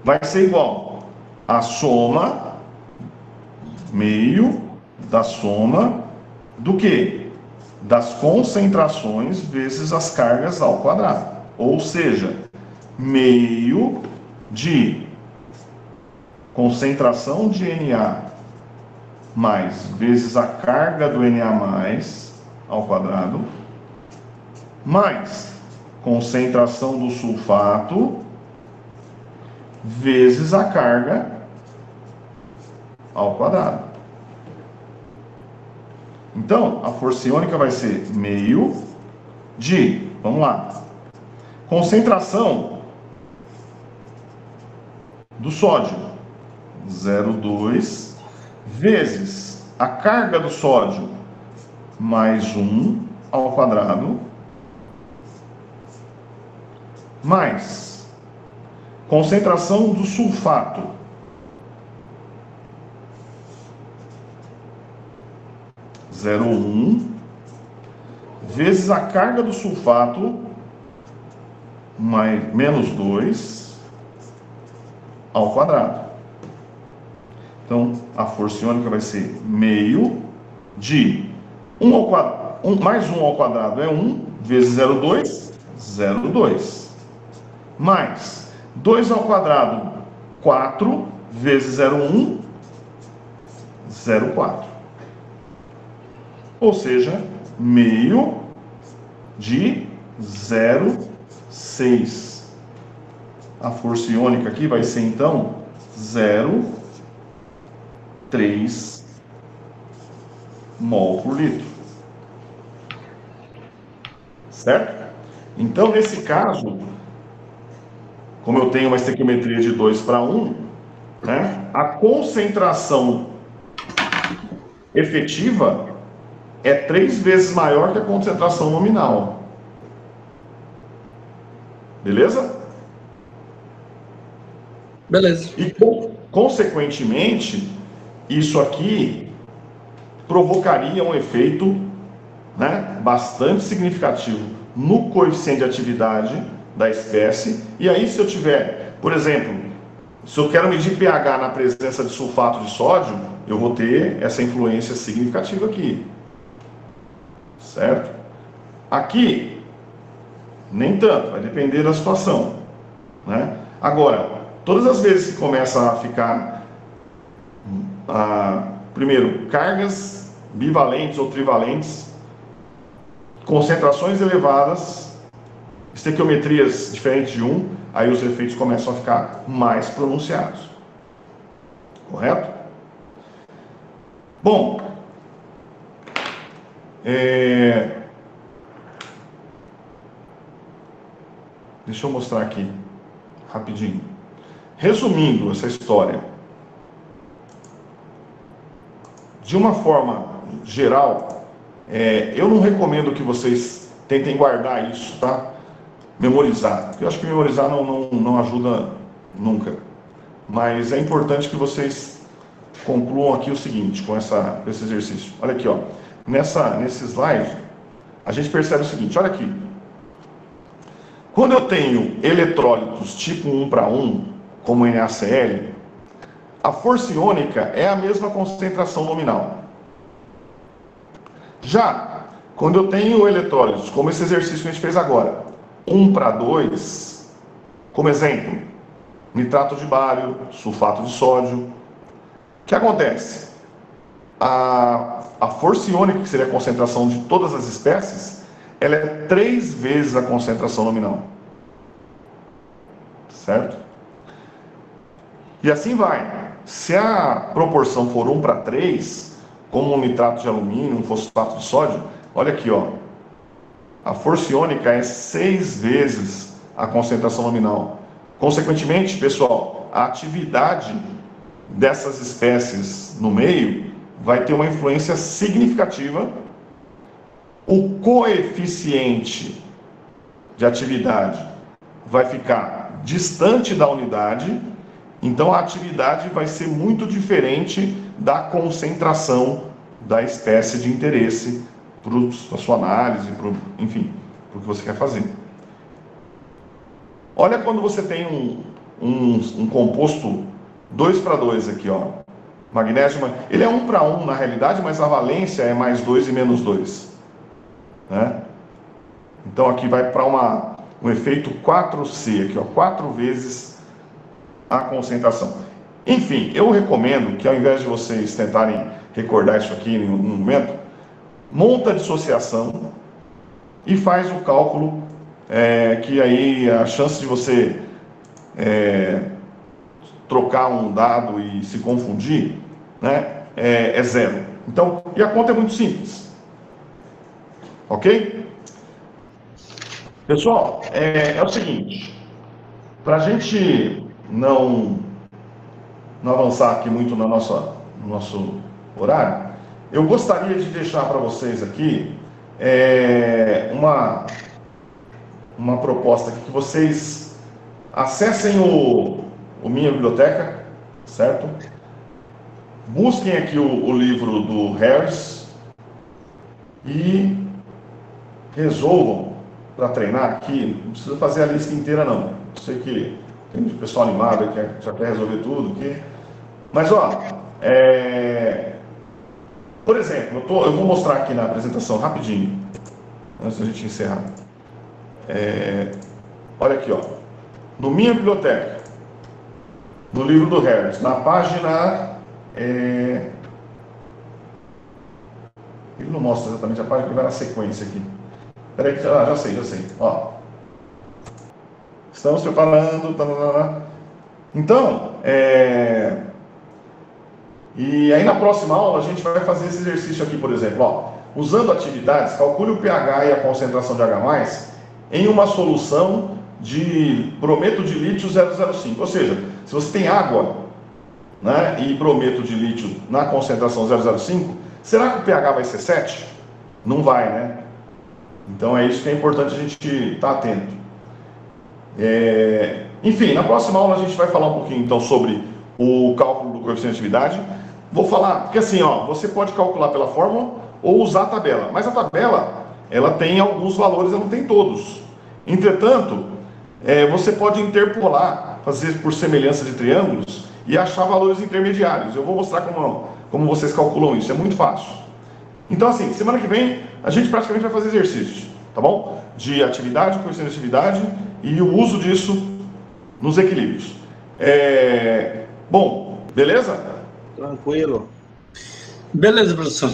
[SPEAKER 1] Vai ser igual a soma, meio da soma do quê? Das concentrações vezes as cargas ao quadrado. Ou seja, meio de concentração de Na mais vezes a carga do Na mais ao quadrado, mais concentração do sulfato vezes a carga ao quadrado. Então, a força iônica vai ser meio de, vamos lá, concentração do sódio, 0,2, vezes a carga do sódio, mais 1 ao quadrado, mais concentração do sulfato, 0,1, vezes a carga do sulfato, menos 2, ao quadrado. Então, a força iônica vai ser meio de 1 ao quadrado, mais 1 ao quadrado é 1, vezes 0,2, 0,2. Mais 2 ao quadrado, 4, vezes 0,1, 0,4. Ou seja, meio de 0,6. A força iônica aqui vai ser, então, 0,6. 3 mol por litro. Certo? Então, nesse caso, como eu tenho uma estequiometria de 2:1, né, a concentração efetiva é 3 vezes maior que a concentração nominal. Beleza?
[SPEAKER 5] Beleza.
[SPEAKER 1] E, consequentemente, isso aqui provocaria um efeito, né, bastante significativo no coeficiente de atividade da espécie. E aí, se eu tiver, por exemplo, se eu quero medir pH na presença de sulfato de sódio, eu vou ter essa influência significativa aqui. Certo? Aqui, nem tanto, vai depender da situação, né? Agora, todas as vezes que começa a ficar, primeiro, cargas bivalentes ou trivalentes, concentrações elevadas, estequiometrias diferentes de 1, aí os efeitos começam a ficar mais pronunciados. Correto? Bom, deixa eu mostrar aqui, rapidinho. Resumindo essa história, de uma forma geral, eu não recomendo que vocês tentem guardar isso, tá? Memorizar, porque eu acho que memorizar não ajuda nunca. Mas é importante que vocês concluam aqui o seguinte, com esse exercício. Olha aqui, ó. Nesse slide, a gente percebe o seguinte, olha aqui. Quando eu tenho eletrólitos tipo 1:1, como NaCl, a força iônica é a mesma concentração nominal. Já, quando eu tenho eletrólitos, como esse exercício que a gente fez agora, 1:2, como exemplo, nitrato de bário, sulfato de sódio, o que acontece? A força iônica, que seria a concentração de todas as espécies, ela é 3 vezes a concentração nominal. Certo? E assim vai. Se a proporção for 1:3, como um nitrato de alumínio, um fosfato de sódio, olha aqui, ó. A força iônica é 6 vezes a concentração nominal. Consequentemente, pessoal, a atividade dessas espécies no meio vai ter uma influência significativa. O coeficiente de atividade vai ficar distante da unidade, então a atividade vai ser muito diferente da concentração da espécie de interesse para a sua análise, enfim, para o que você quer fazer. Olha quando você tem um composto 2:2 aqui, ó. Magnésio, ele é 1:1 na realidade, mas a valência é +2 e -2. Né? Então aqui vai para um efeito 4C, aqui, ó, 4 vezes a concentração. Enfim, eu recomendo que ao invés de vocês tentarem recordar isso aqui em um momento, monta a dissociação e faz o cálculo, que aí a chance de você trocar um dado e se confundir, né, é 0. Então, e a conta é muito simples. Ok? Pessoal, é o seguinte, para a gente não avançar aqui muito no nosso horário, eu gostaria de deixar para vocês aqui uma proposta aqui, que vocês acessem o Minha Biblioteca, certo? Busquem aqui o livro do Harris e resolvam para treinar aqui. Não precisa fazer a lista inteira, não. Eu sei que tem um pessoal animado que já quer resolver tudo aqui. Mas, ó, por exemplo, eu vou mostrar aqui na apresentação rapidinho, antes da gente encerrar. Olha aqui, ó. No Minha Biblioteca, no livro do Harris, na página... ele não mostra exatamente a página, porque vai na sequência aqui. Peraí, já sei. Ó. Estamos preparando. Então, E aí na próxima aula a gente vai fazer esse exercício aqui, por exemplo, ó, usando atividades, calcule o pH e a concentração de H+, em uma solução de brometo de lítio 0,05. Ou seja, se você tem água, né, e brometo de lítio na concentração 0,05, será que o pH vai ser 7? Não vai, né? Então é isso que é importante a gente estar atento. Enfim, na próxima aula a gente vai falar um pouquinho então sobre o cálculo do coeficiente de atividade. Vou falar, porque assim, ó, você pode calcular pela fórmula ou usar a tabela, mas a tabela, ela tem alguns valores, ela não tem todos. Entretanto, você pode interpolar, fazer por semelhança de triângulos e achar valores intermediários. Eu vou mostrar como vocês calculam isso, é muito fácil. Então assim, semana que vem a gente praticamente vai fazer exercícios, tá bom? De atividade, coeficiente de atividade e o uso disso nos equilíbrios. Bom, beleza?
[SPEAKER 3] Tranquilo.
[SPEAKER 5] Beleza, professor.